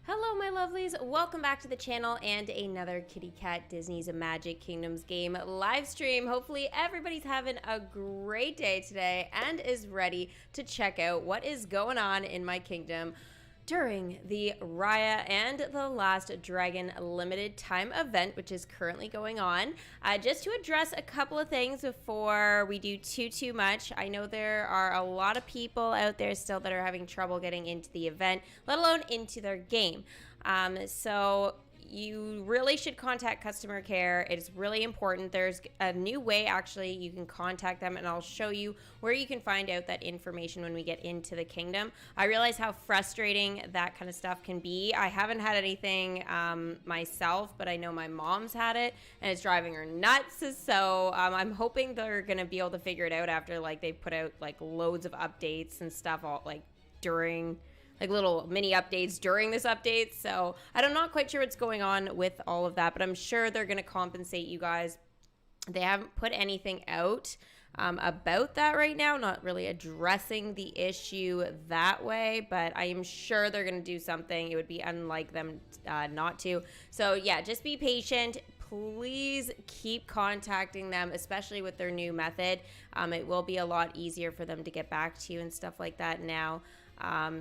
Hello my lovelies, welcome back to the channel and another Kitty Cat Disney's Magic Kingdoms game live stream. Hopefully everybody's having a great day today and is ready to check out what is going on in my kingdom during the Raya and the Last Dragon limited time event, which is currently going on. Just to address a couple of things before we do too much. I know there are a lot of people out there still that are having trouble getting into the event, let alone into their game. So you really should contact customer care. It's really important. There's a new way actually you can contact them, and I'll show you where you can find out that information when we get into the kingdom. I realize how frustrating that kind of stuff can be. I haven't had anything myself, but I know my mom's had it and it's driving her nuts. So I'm hoping they're gonna be able to figure it out after they put out loads of updates and stuff all during little mini updates during this update. So I'm not quite sure what's going on with all of that, but I'm sure they're going to compensate you guys. They haven't put anything out about that right now, not really addressing the issue that way, but I am sure they're going to do something. It would be unlike them not to. So yeah, just be patient. Please keep contacting them, especially with their new method. It will be a lot easier for them to get back to you and stuff like that now.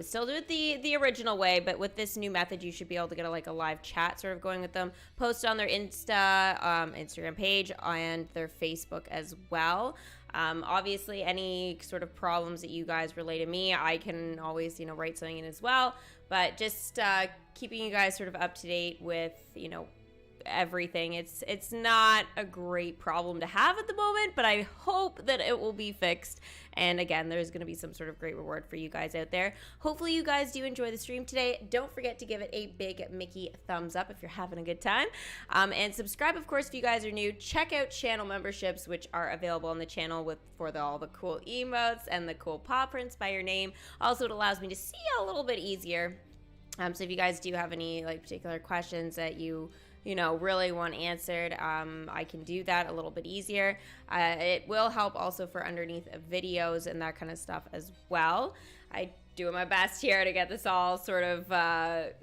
Still do it the original way, but with this new method, you should be able to get a live chat sort of going with them. Post on their Instagram page and their Facebook as well. Obviously, any sort of problems that you guys relay to me, I can always, write something in as well. But just keeping you guys sort of up to date with, everything. It's not a great problem to have at the moment, but I hope that it will be fixed. And again, there's going to be some sort of great reward for you guys out there. Hopefully you guys do enjoy the stream today. Don't forget to give it a big Mickey thumbs up if you're having a good time. And subscribe, of course, if you guys are new. Check out channel memberships, which are available on the channel for all the cool emotes and the cool paw prints by your name. Also, it allows me to see a little bit easier. So if you guys do have any particular questions that you really want answered, I can do that a little bit easier. It will help also for underneath videos and that kind of stuff as well. I doing my best here to get this all sort of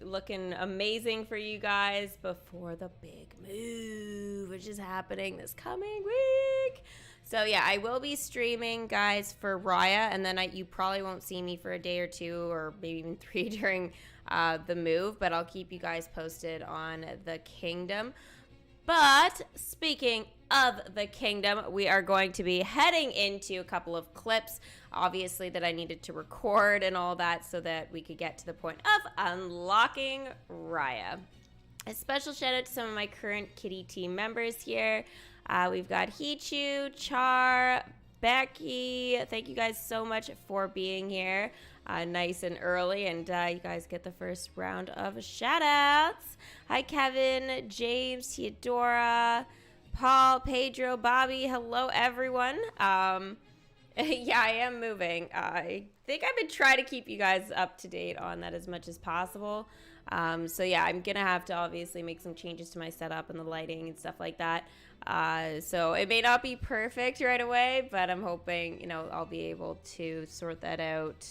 looking amazing for you guys before the big move, which is happening this coming week. So yeah, I will be streaming, guys, for Raya, and then you probably won't see me for a day or two or maybe even 3 during the move, but I'll keep you guys posted on the kingdom. But speaking of the kingdom, we are going to be heading into a couple of clips, obviously, that I needed to record and all that so that we could get to the point of unlocking Raya. A special shout out to some of my current kitty team members here. We've got Hichu, Char, Becky. Thank you guys so much for being here nice and early, and you guys get the first round of shout outs. Hi Kevin, James, Theodora, Paul, Pedro, Bobby. Hello everyone. Yeah, I am moving. I think I've been trying to keep you guys up to date on that as much as possible. So yeah, I'm gonna have to obviously make some changes to my setup and the lighting and stuff like that. So it may not be perfect right away, but I'm hoping, I'll be able to sort that out,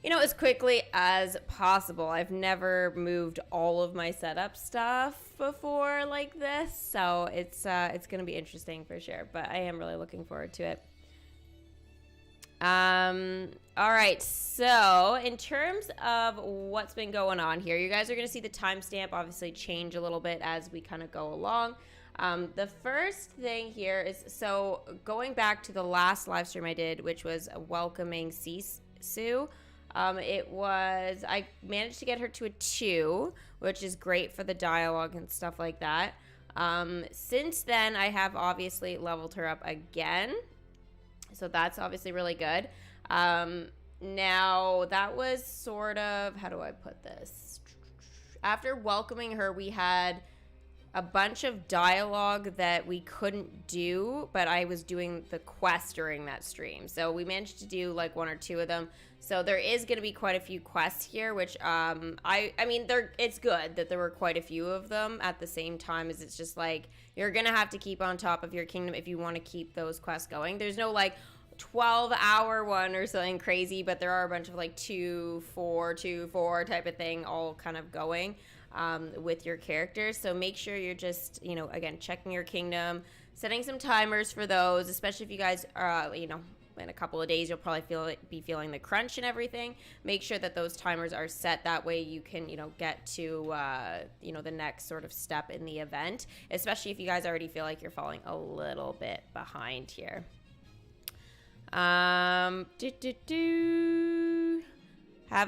as quickly as possible. I've never moved all of my setup stuff before like this, so it's gonna be interesting for sure, but I am really looking forward to it. All right, so in terms of what's been going on here, you guys are going to see the timestamp obviously change a little bit as we kind of go along. The first thing here is, so going back to the last live stream I did, which was welcoming Sisu, I managed to get her to a 2, which is great for the dialogue and stuff like that. Since then, I have obviously leveled her up again. So that's obviously really good. Now, that was sort of, how do I put this? After welcoming her, we had a bunch of dialogue that we couldn't do, but I was doing the quest during that stream. So we managed to do 1 or 2 of them. So there is going to be quite a few quests here, which I mean, it's good that there were quite a few of them at the same time, as it's just you're going to have to keep on top of your kingdom if you want to keep those quests going. There's no 12-hour one or something crazy, but there are a bunch of like 2-4 type of thing all kind of going with your characters. So make sure you're just, you know, again, checking your kingdom, setting some timers for those, especially if you guys are, you know, in a couple of days, you'll probably be feeling the crunch and everything. Make sure that those timers are set. That way you can, you know, get to, you know, the next sort of step in the event, especially if you guys already feel like you're falling a little bit behind here. Have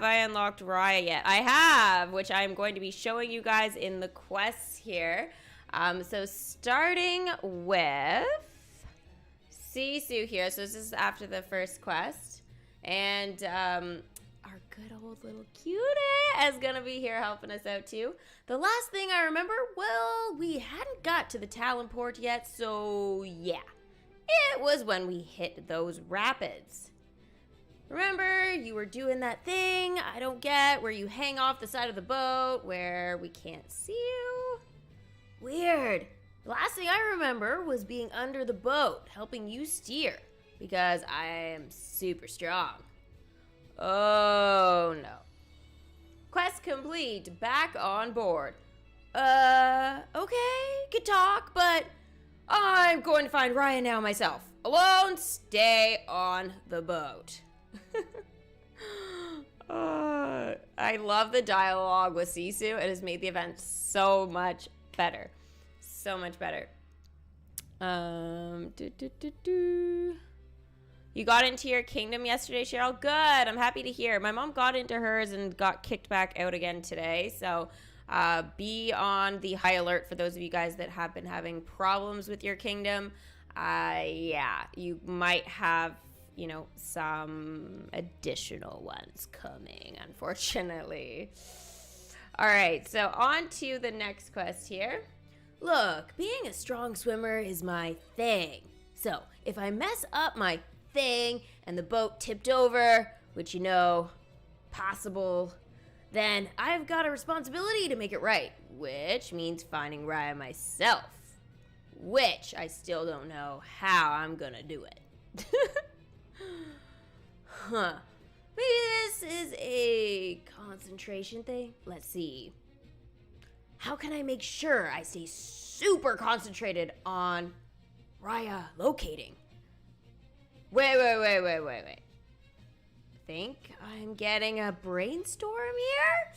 I unlocked Raya yet? I have, which I'm going to be showing you guys in the quests here. So starting with Sisu here. So this is after the first quest. And our good old little cutie is going to be here helping us out too. The last thing I remember, well, we hadn't got to the Talon Port yet. So yeah, it was when we hit those rapids. Remember, you were doing that thing I don't get where you hang off the side of the boat where we can't see you? Weird. The last thing I remember was being under the boat, helping you steer, because I am super strong. Oh no. Quest complete, back on board. Okay, good talk, but I'm going to find Raya now myself. Alone, stay on the boat. I love the dialogue with Sisu. It has made the event so much better. So much better. You got into your kingdom yesterday, Cheryl? Good. I'm happy to hear. My mom got into hers and got kicked back out again today. So be on the high alert for those of you guys that have been having problems with your kingdom. Yeah, you might have, you know, some additional ones coming, unfortunately. All right, so on to the next quest here. Look, being a strong swimmer is my thing. So if I mess up my thing and the boat tipped over, which, you know, possible, then I've got a responsibility to make it right, which means finding Raya myself, which I still don't know how I'm gonna do it. Huh. Maybe this is a concentration thing? Let's see. How can I make sure I stay super concentrated on Raya locating? Wait. I think I'm getting a brainstorm here?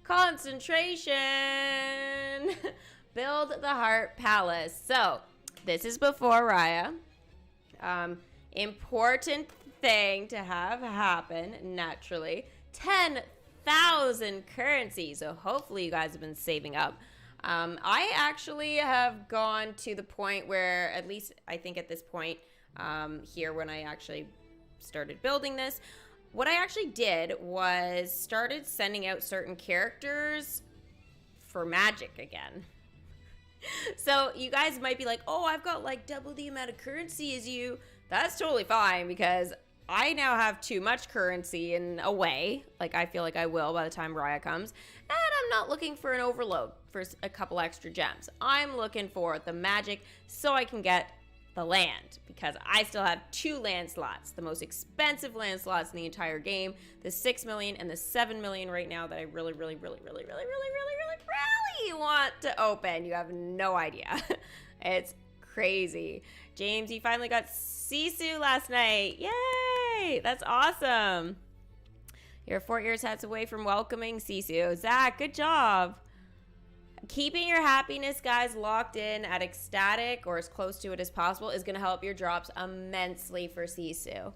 Concentration. Build the Heart Palace. So, this is before Raya. Important thing to have happen, naturally. 10,000 currency. So hopefully you guys have been saving up. I actually have gone to the point where, at least I think at this point here when I actually started building this, what I actually did was started sending out certain characters for magic again. So you guys might be like, oh, I've got like double the amount of currency as you. That's totally fine, because I now have too much currency in a way. Like, I feel like I will by the time Raya comes. And I'm not looking for an overload for a couple extra gems. I'm looking for the magic so I can get the land, because I still have 2 land slots, the most expensive land slots in the entire game, the 6 million and the 7 million right now that I really want to open. You have no idea. It's crazy. James, you finally got Sisu last night. Yay! That's awesome. You're 4 years hats away from welcoming Sisu. Zach, good job. Keeping your happiness, guys, locked in at ecstatic or as close to it as possible is going to help your drops immensely for Sisu.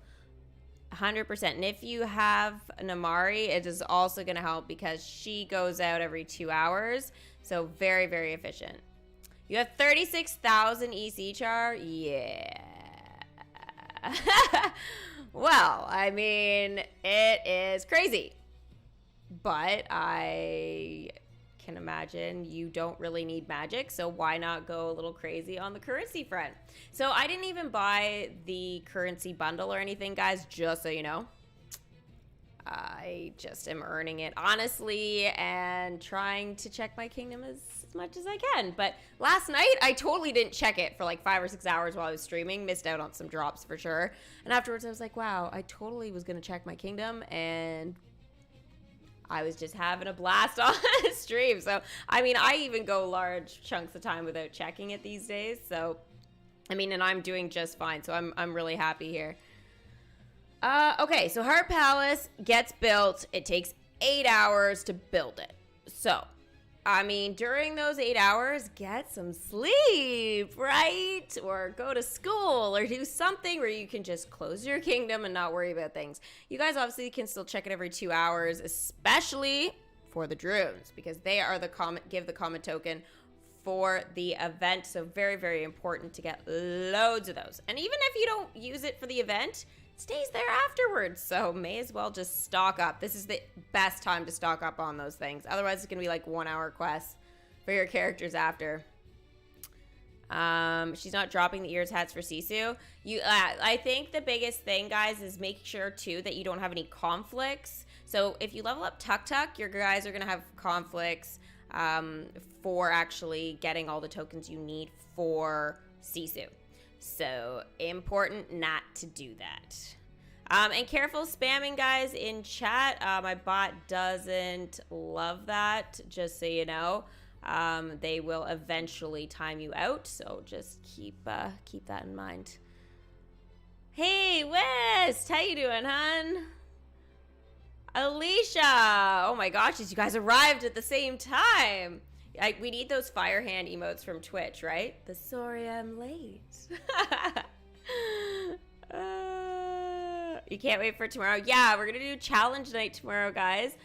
100%. And if you have Namari, it is also going to help because she goes out every 2 hours. So very, very efficient. You have 36,000 EC char? Yeah. Well, I mean, it is crazy. But I can imagine you don't really need magic, so why not go a little crazy on the currency front? So I didn't even buy the currency bundle or anything, guys, just so you know. I just am earning it honestly and trying to check my kingdom as much as I can. But last night, I totally didn't check it for like 5 or 6 hours while I was streaming. Missed out on some drops for sure. And afterwards, I was like, wow, I totally was going to check my kingdom. And I was just having a blast on stream. So, I mean, I even go large chunks of time without checking it these days. So, I mean, and I'm doing just fine. So I'm really happy here. Okay, so Heart Palace gets built. It takes 8 hours to build it. So, I mean, during those 8 hours, get some sleep, right? Or go to school or do something where you can just close your kingdom and not worry about things. You guys obviously can still check it every 2 hours, especially for the drones, because they are the give the common token for the event. So very, very important to get loads of those. And even if you don't use it for the event, stays there afterwards, so may as well just stock up. This is the best time to stock up on those things. Otherwise, it's gonna be like 1 hour quests for your characters after. She's not dropping the ears hats for Sisu. I think the biggest thing, guys, is make sure too that you don't have any conflicts. So if you level up Tuk Tuk, your guys are gonna have conflicts for actually getting all the tokens you need for Sisu. So, important not to do that. And careful spamming, guys, in chat. My bot doesn't love that, just so you know. They will eventually time you out, so just keep that in mind. Hey, West! How you doing, hun? Alicia! Oh my gosh, you guys arrived at the same time. We need those fire hand emotes from Twitch, right? The sorry I'm late. You can't wait for tomorrow. Yeah, we're going to do challenge night tomorrow, guys,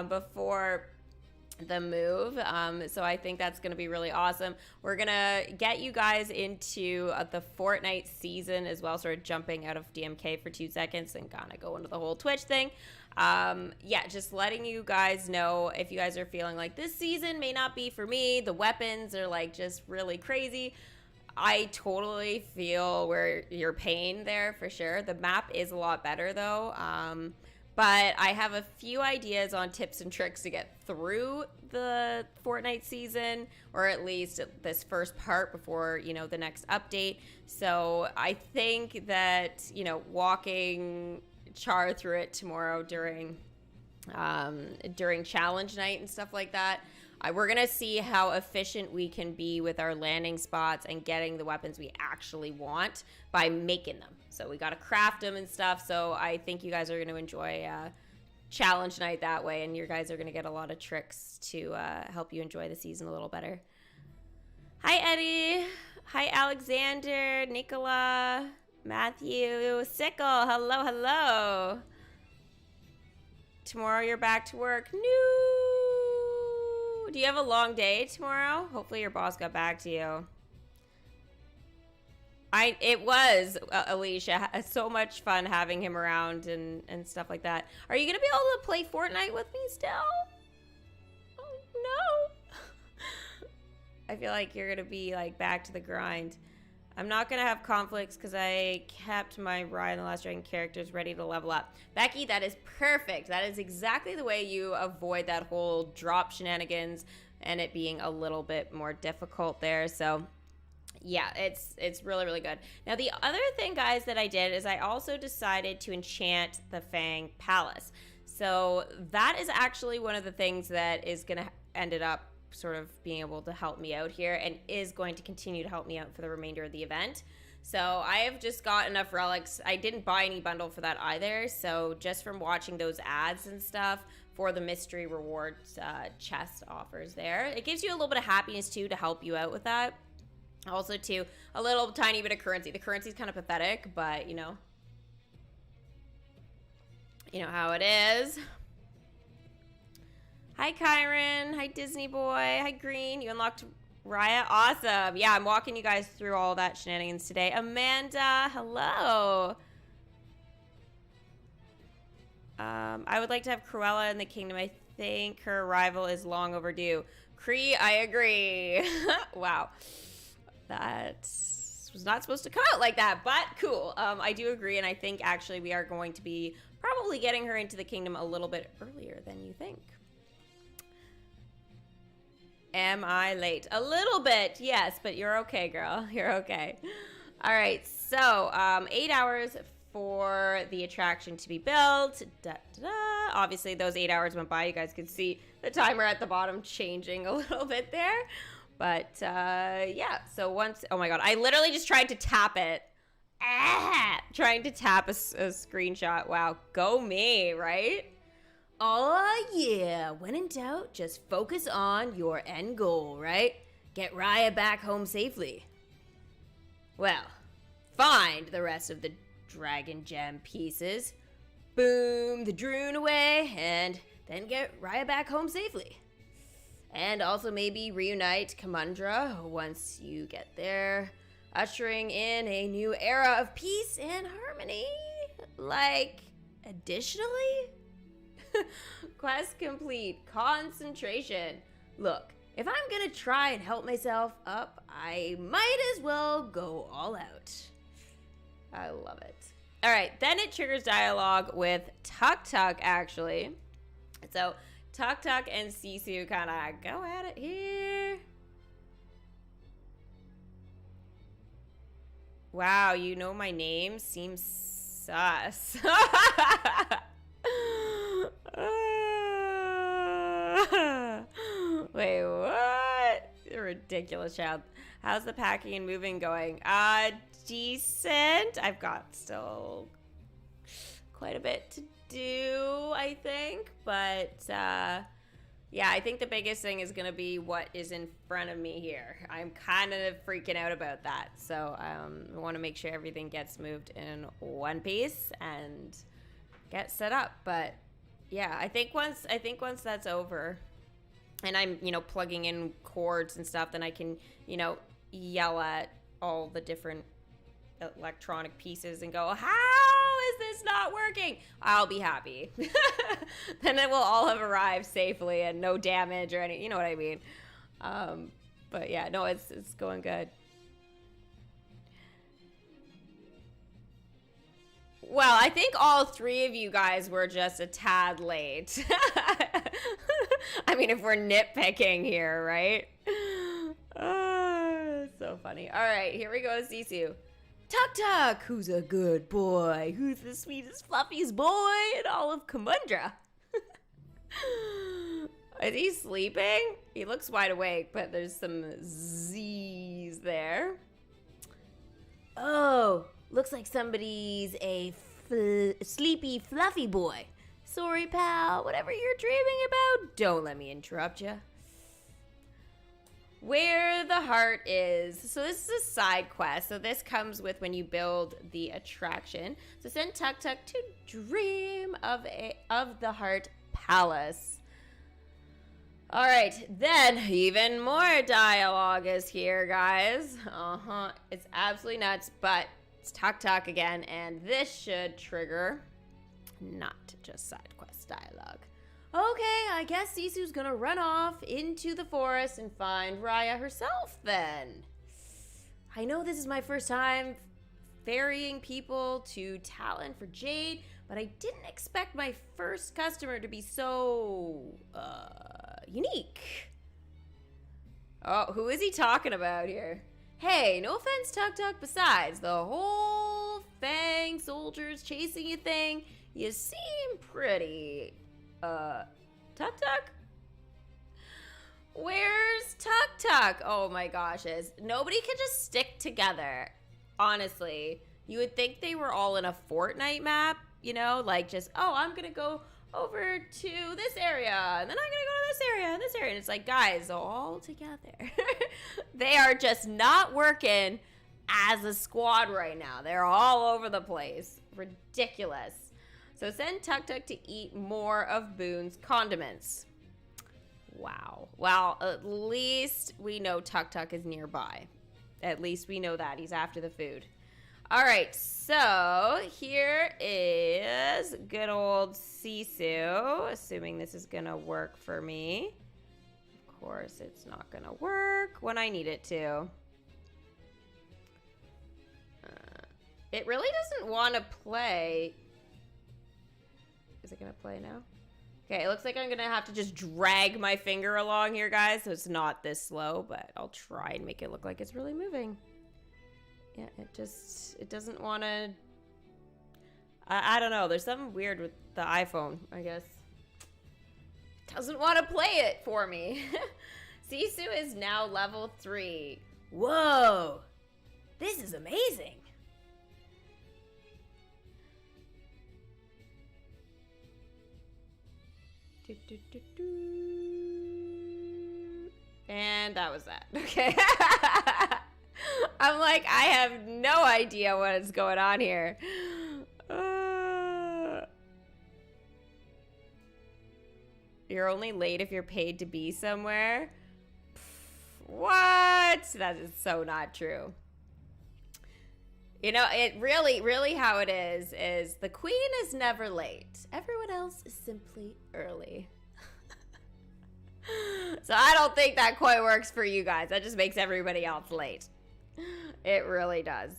before the move. So I think that's going to be really awesome. We're going to get you guys into the Fortnite season as well, sort of jumping out of DMK for 2 seconds and kind of go into the whole Twitch thing. Yeah, just letting you guys know if you guys are feeling like this season may not be for me, the weapons are like just really crazy. I totally feel where your pain there for sure. The map is a lot better though. But I have a few ideas on tips and tricks to get through the Fortnite season, or at least this first part before, you know, the next update. So I think that, you know, walking Char through it tomorrow during challenge night and stuff like that, we're gonna see how efficient we can be with our landing spots and getting the weapons we actually want by making them. So we gotta craft them and stuff. So I think you guys are gonna enjoy challenge night that way, and you guys are gonna get a lot of tricks to help you enjoy the season a little better. Hi Eddie. Hi Alexander, Nicola, Matthew, Sickle, hello. Tomorrow you're back to work. No. Do you have a long day tomorrow? Hopefully your boss got back to you. It was, Alicia, so much fun having him around and stuff like that. Are you going to be able to play Fortnite with me still? Oh, no. I feel like you're going to be like back to the grind. I'm not going to have conflicts because I kept my Raya and the Last Dragon characters ready to level up. Becky, that is perfect. That is exactly the way you avoid that whole drop shenanigans and it being a little bit more difficult there. So, yeah, it's really, really good. Now, the other thing, guys, that I did is I also decided to enchant the Fang Palace. So that is actually one of the things that is going to end up sort of being able to help me out here and is going to continue to help me out for the remainder of the event. So I have just got enough relics. I didn't buy any bundle for that either. So just from watching those ads and stuff for the mystery rewards chest offers there, it gives you a little bit of happiness too to help you out with that. Also too, a little tiny bit of currency. The currency is kind of pathetic, but you know how it is. Hi, Kyron. Hi, Disney Boy. Hi, Green. You unlocked Raya. Awesome. Yeah, I'm walking you guys through all that shenanigans today. Amanda, hello. I would like to have Cruella in the kingdom. I think her arrival is long overdue. Cree, I agree. Wow. That's this was not supposed to come out like that, but cool. I do agree, and I think actually we are going to be probably getting her into the kingdom a little bit earlier than you think. Am I late? A little bit, yes, but you're okay, girl. You're okay. All right, so 8 hours for the attraction to be built. Da, da, da. Obviously, those 8 hours went by. You guys could see the timer at the bottom changing a little bit there. But yeah, so once, oh my God, I literally just tried to tap it. Trying to tap a screenshot. Wow, go me, right? Oh yeah, when in doubt, just focus on your end goal, right? Get Raya back home safely. Well, find the rest of the dragon gem pieces, boom the Droon away, and then get Raya back home safely. And also maybe reunite Kamundra once you get there, ushering in a new era of peace and harmony. Like, additionally? Quest complete. Concentration. Look, if I'm gonna try and help myself up, I might as well go all out. I love it. All right, then it triggers dialogue with Tuk Tuk, actually. So Tuk Tuk and Sisu kind of go at it here. Wow, you know my name? Seems sus. Wait, what? You're ridiculous, child. How's the packing and moving going? Decent. I've got still quite a bit to do, I think. But, yeah, I think the biggest thing is going to be what is in front of me here. I'm kind of freaking out about that. So, I want to make sure everything gets moved in one piece and get set up. But, yeah, I think once that's over and I'm, you know, plugging in cords and stuff, then I can, you know, yell at all the different electronic pieces and go, how is this not working? I'll be happy. Then it will all have arrived safely and no damage or any, you know what I mean? But yeah, no, it's going good. Well, I think all three of you guys were just a tad late. I mean, if we're nitpicking here, right? So funny. All right, here we go, Sisu. Tuk Tuk, who's a good boy? Who's the sweetest, fluffiest boy in all of Kamundra? Is he sleeping? He looks wide awake, but there's some Z's there. Oh, looks like somebody's a sleepy, fluffy boy. Sorry, pal. Whatever you're dreaming about, don't let me interrupt you. Where the heart is. So this is a side quest. So this comes with when you build the attraction. So send Tuk Tuk to dream of the heart palace. All right, then even more dialogue is here, guys. It's absolutely nuts, but it's Tuk Tuk again, and this should trigger not just side quest dialogue. Okay, I guess Sisu's gonna run off into the forest and find Raya herself then. I know this is my first time ferrying people to Talon for Jade, but I didn't expect my first customer to be so, unique. Oh, who is he talking about here? Hey, no offense, Tuk Tuk, besides, the whole Fang soldiers chasing you thing, you seem pretty, Tuk Tuk? Where's Tuk Tuk? Oh my gosh, nobody can just stick together. Honestly, you would think they were all in a Fortnite map, you know, like just, oh, I'm gonna go over to this area, and then I'm gonna go to this area, and this area, and it's like, guys, all together. They are just not working as a squad right now. They're all over the place. Ridiculous. So send Tuk Tuk to eat more of Boone's condiments. Wow. Well, at least we know Tuk Tuk is nearby. At least we know that. He's after the food. All right, so here is good old Sisu, assuming this is going to work for me. Of course, it's not going to work when I need it to. It really doesn't want to play. Is it going to play now? Okay, it looks like I'm going to have to just drag my finger along here, guys. So it's not this slow, but I'll try and make it look like it's really moving. Yeah, it doesn't want to. I don't know. There's something weird with the iPhone, I guess. It doesn't want to play it for me. Sisu is now level 3. Whoa. This is amazing. And that was that. Okay. I'm like, I have no idea what is going on here. You're only late if you're paid to be somewhere. What? That is so not true. You know, it really how it is the queen is never late. Everyone else is simply early. So I don't think that quite works for you guys. That just makes everybody else late. It really does.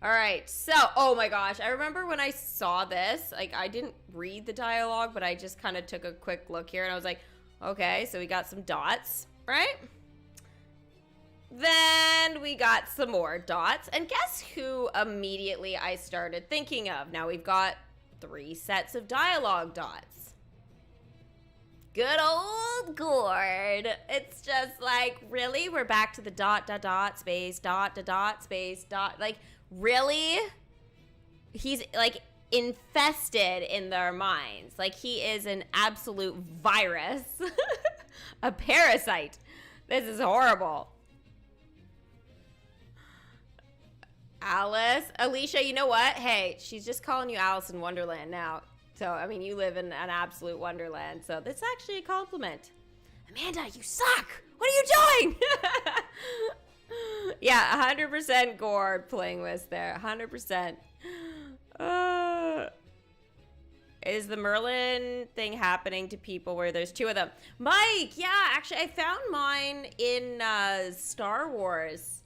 All right, so, oh my gosh, I remember when I saw this, like, I didn't read the dialogue, but I just kind of took a quick look here, and I was like, okay, so we got some dots, right? Then we got some more dots, and guess who immediately I started thinking of? Now we've got 3 sets of dialogue dots. Good old Gord. It's just like, really? We're back to the dot, dot, dot, space, dot, dot, dot, space, dot. Like, really? He's, like, infested in their minds. Like, he is an absolute virus. A parasite. This is horrible. Alice. Alicia, you know what? Hey, she's just calling you Alice in Wonderland now. So, I mean, you live in an absolute wonderland. So, that's actually a compliment. Amanda, you suck! What are you doing? Yeah, 100% Gord playing with there. 100%. Is the Merlin thing happening to people where there's 2 of them? Mike, yeah, actually, I found mine in Star Wars.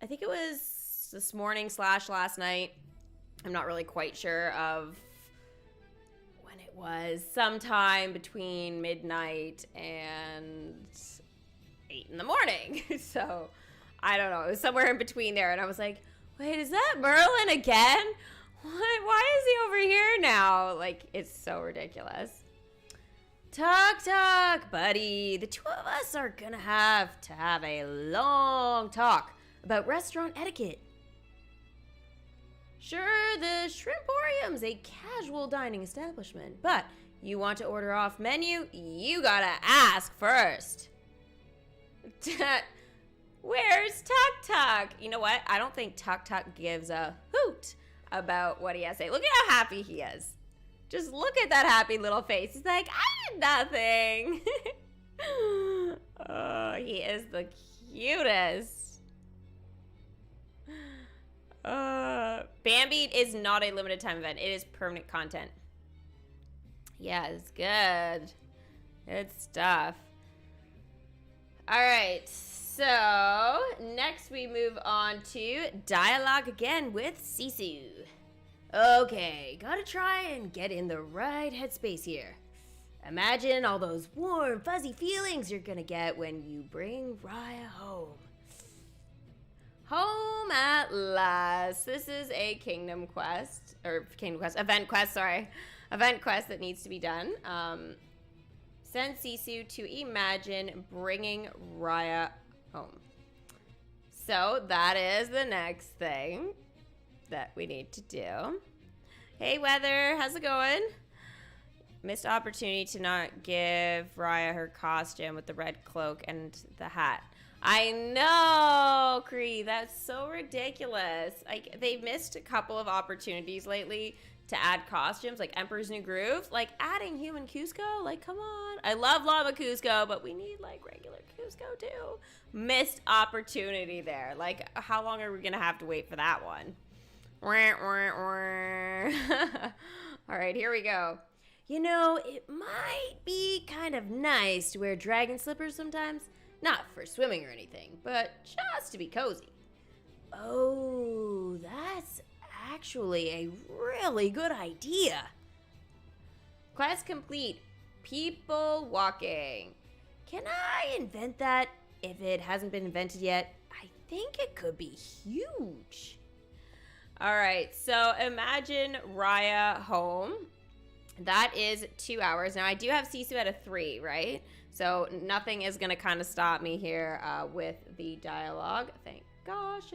I think it was this morning / last night. I'm not really quite sure of when it was. Sometime between midnight and 8 in the morning. So, I don't know. It was somewhere in between there. And I was like, wait, is that Merlin again? What? Why is he over here now? Like, it's so ridiculous. Tuk Tuk, buddy. The 2 of us are gonna have to have a long talk about restaurant etiquette. Sure, the Shrimporium's a casual dining establishment, but you want to order off menu, you gotta ask first. Where's Tuk Tuk? You know what? I don't think Tuk Tuk gives a hoot about what he has to say. Look at how happy he is. Just look at that happy little face. He's like, I did nothing. Oh, he is the cutest. Bambi is not a limited time event. It is permanent content. Yeah, it's good. Good stuff. All right. So, next we move on to dialogue again with Sisu. Okay, gotta try and get in the right headspace here. Imagine all those warm, fuzzy feelings you're gonna get when you bring Raya home. Home at last. This is a event quest, sorry. Event quest that needs to be done. Send Sisu to imagine bringing Raya home. So that is the next thing that we need to do. Hey, Weather, how's it going? Missed opportunity to not give Raya her costume with the red cloak and the hat. I know, Cree, that's so ridiculous. Like, they've missed a couple of opportunities lately to add costumes, like Emperor's New Groove. Like, adding human Cusco, like, come on. I love Llama Cusco, but we need, like, regular Cusco, too. Missed opportunity there. Like, how long are we going to have to wait for that one? All right, here we go. You know, it might be kind of nice to wear dragon slippers sometimes. Not for swimming or anything, but just to be cozy. Oh, that's actually a really good idea. Quest complete. People walking. Can I invent that if it hasn't been invented yet? I think it could be huge. All right, so imagine Raya home. That is 2 hours. Now, I do have Sisu at a 3, right? So nothing is going to kind of stop me here with the dialogue. Thank gosh.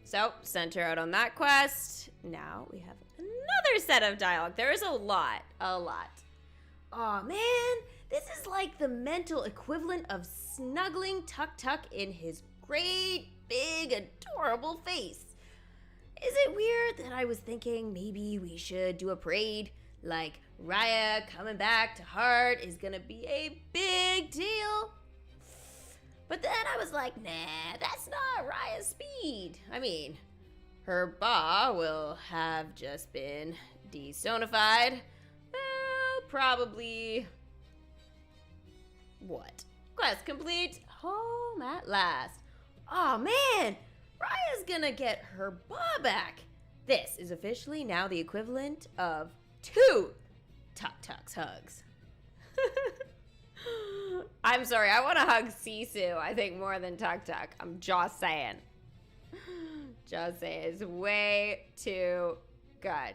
So, sent her out on that quest. Now we have another set of dialogue. There is a lot. Oh man, this is like the mental equivalent of snuggling Tuk Tuk in his great, big, adorable face. Is it weird that I was thinking maybe we should do a parade? Like Raya coming back to Heart is gonna be a big deal? But then I was like, nah, that's not Raya's speed. I mean, her ba will have just been desonified. Well, probably... What? Quest complete. Home at last. Oh man, Raya's gonna get her ba back. This is officially now the equivalent of 2 Tuk Tuk's hugs. I'm sorry, I want to hug Sisu, I think, more than Tuk Tuk. I'm just saying. Just saying, it's way too good.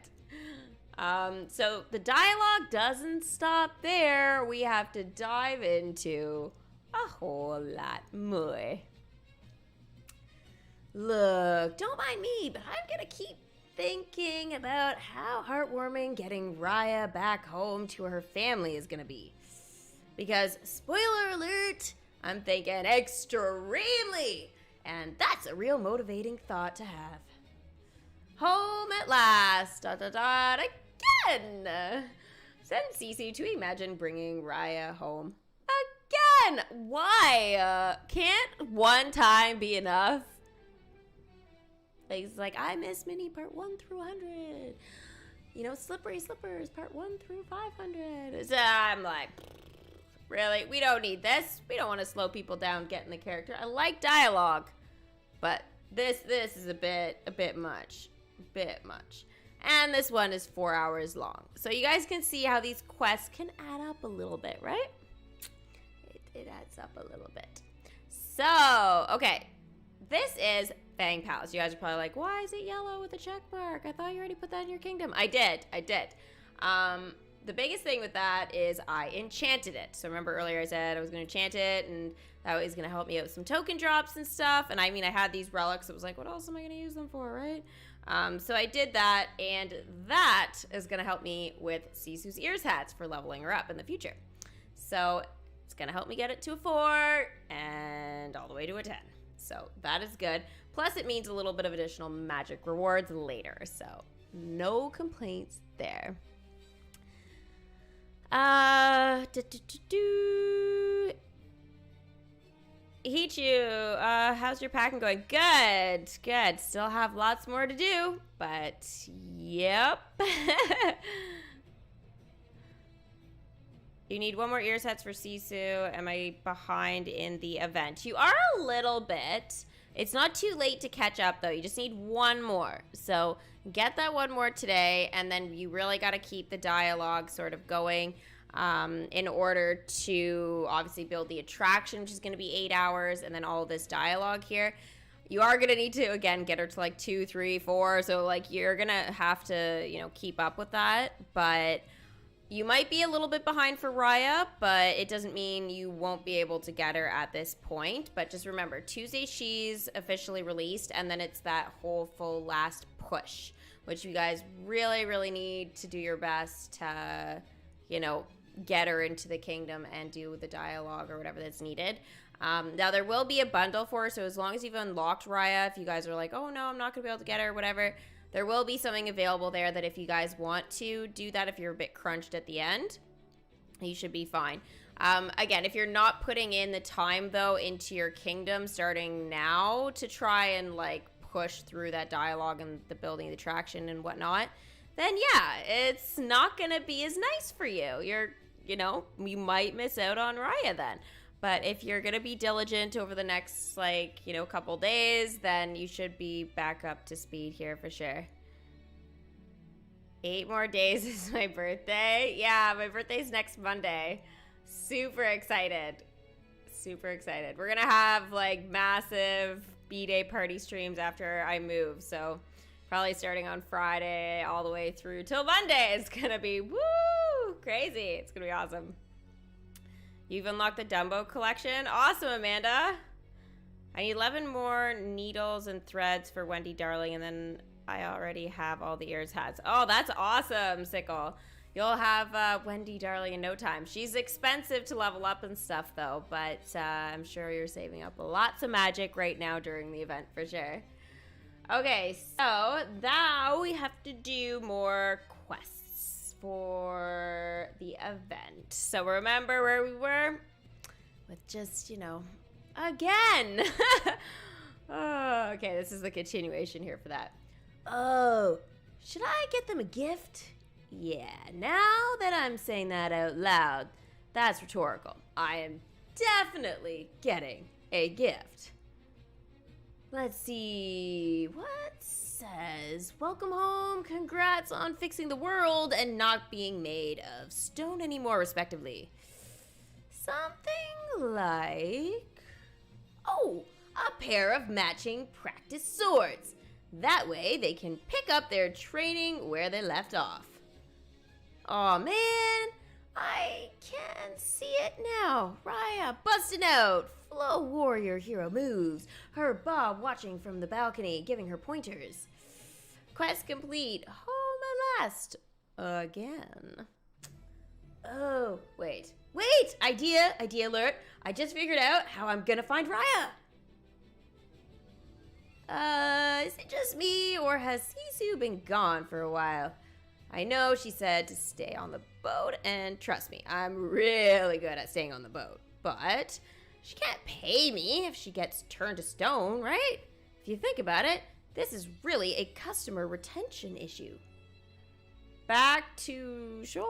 So the dialogue doesn't stop there. We have to dive into a whole lot more. Look, don't mind me, but I'm gonna keep thinking about how heartwarming getting Raya back home to her family is gonna be. Because, spoiler alert, I'm thinking extremely, and that's a real motivating thought to have. Home at last, again. Send Sisu to imagine bringing Raya home again. Why? Can't one time be enough? It's like, I miss Minnie part 1 through 100. You know, Slippery Slippers part 1 through 500. So I'm like, really? We don't need this. We don't want to slow people down getting the character. I like dialogue, but this is a bit much. And this one is 4 hours long. So you guys can see how these quests can add up a little bit, right? It adds up a little bit. So, okay. This is Fang Palace. You guys are probably like, why is it yellow with a check mark? I thought you already put that in your kingdom. I did. The biggest thing with that is I enchanted it. So remember earlier I said I was going to enchant it, and that was going to help me out with some token drops and stuff. And I mean, I had these relics. It was like, what else am I going to use them for, right? So I did that, and that is going to help me with Sisu's ears hats for leveling her up in the future. So it's going to help me get it to a 4 and all the way to a 10. So that is good. Plus, it means a little bit of additional magic rewards later. So no complaints there. Hichu, how's your packing going? Good. Still have lots more to do, but yep. You need 1 more ear sets for Sisu. Am I behind in the event? You are a little bit. It's not too late to catch up, though. You just need 1 more. So get that 1 more today, and then you really got to keep the dialogue sort of going in order to obviously build the attraction, which is going to be 8 hours, and then all of this dialogue here. You are going to need to, again, get her to like 2, 3, 4. So, like, you're going to have to, you know, keep up with that. But you might be a little bit behind for Raya, but it doesn't mean you won't be able to get her at this point. But just remember, Tuesday she's officially released, and then it's that whole full last push, which you guys really, really need to do your best to, you know, get her into the kingdom and do the dialogue or whatever that's needed. Now, there will be a bundle for her, so as long as you've unlocked Raya, if you guys are like, oh, no, I'm not going to be able to get her, whatever, there will be something available there that if you guys want to do that, if you're a bit crunched at the end, you should be fine. Again, if you're not putting in the time, though, into your kingdom starting now to try and, like, push through that dialogue and the building the attraction and whatnot, then, yeah, it's not going to be as nice for you. You know, you might miss out on Raya then. But if you're going to be diligent over the next, like, you know, couple days, then you should be back up to speed here for sure. 8 more days is my birthday. Yeah, my birthday's next Monday. Super excited. Super excited. We're going to have, like, massive B-Day party streams after I move. So probably starting on Friday all the way through till Monday. It's going to be, woo, crazy. It's going to be awesome. You've unlocked the Dumbo collection. Awesome, Amanda. I need 11 more needles and threads for Wendy Darling, and then I already have all the ears hats. Oh, that's awesome, Sickle. You'll have Wendy Darling in no time. She's expensive to level up and stuff, though, but I'm sure you're saving up lots of magic right now during the event for sure. Okay, so now we have to do more quests for the event. So remember where we were? With just, you know, again. Oh, okay, this is the continuation here for that. Oh, should I get them a gift? Yeah, now that I'm saying that out loud, that's rhetorical. I am definitely getting a gift. Let's see, what says, welcome home, congrats on fixing the world and not being made of stone anymore, respectively. Something like, oh, a pair of matching practice swords. That way they can pick up their training where they left off. Aw, man, I can see it now. Raya busting out flow warrior hero moves. Her Bob watching from the balcony, giving her pointers. Quest complete. Home at last. Again. Oh, wait. Wait! Idea alert. I just figured out how I'm gonna find Raya. Is it just me, or has Sisu been gone for a while? I know she said to stay on the boat, and trust me, I'm really good at staying on the boat. But she can't pay me if she gets turned to stone, right? If you think about it, this is really a customer retention issue. Back to shore?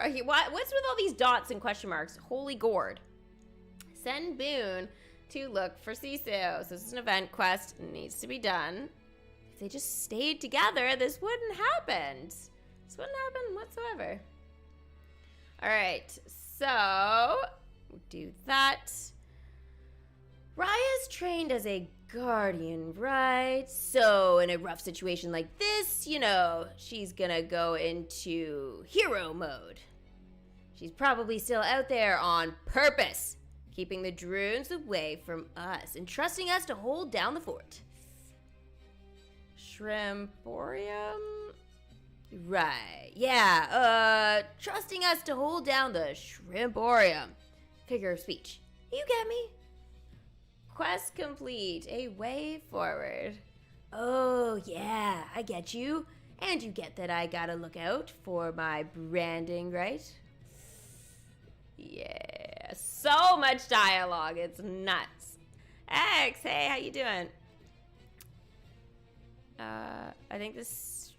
Okay, what's with all these dots and question marks? Holy gourd. Send Boone to look for Sisu. So this is an event quest. It needs to be done. If they just stayed together, this wouldn't happen. This wouldn't happen whatsoever. All right, so we'll do that. Raya's trained as a guardian, right? So in a rough situation like this, you know, she's gonna go into hero mode. She's probably still out there on purpose, keeping the drones away from us and trusting us to hold down the fort. Shrimporium? Right, yeah, trusting us to hold down the Shrimporium. Figure of speech. You get me? Quest complete. A way forward. Oh, yeah, I get you. And you get that I gotta look out for my branding, right? Yeah, so much dialogue. It's nuts. X, hey, how you doing? I think this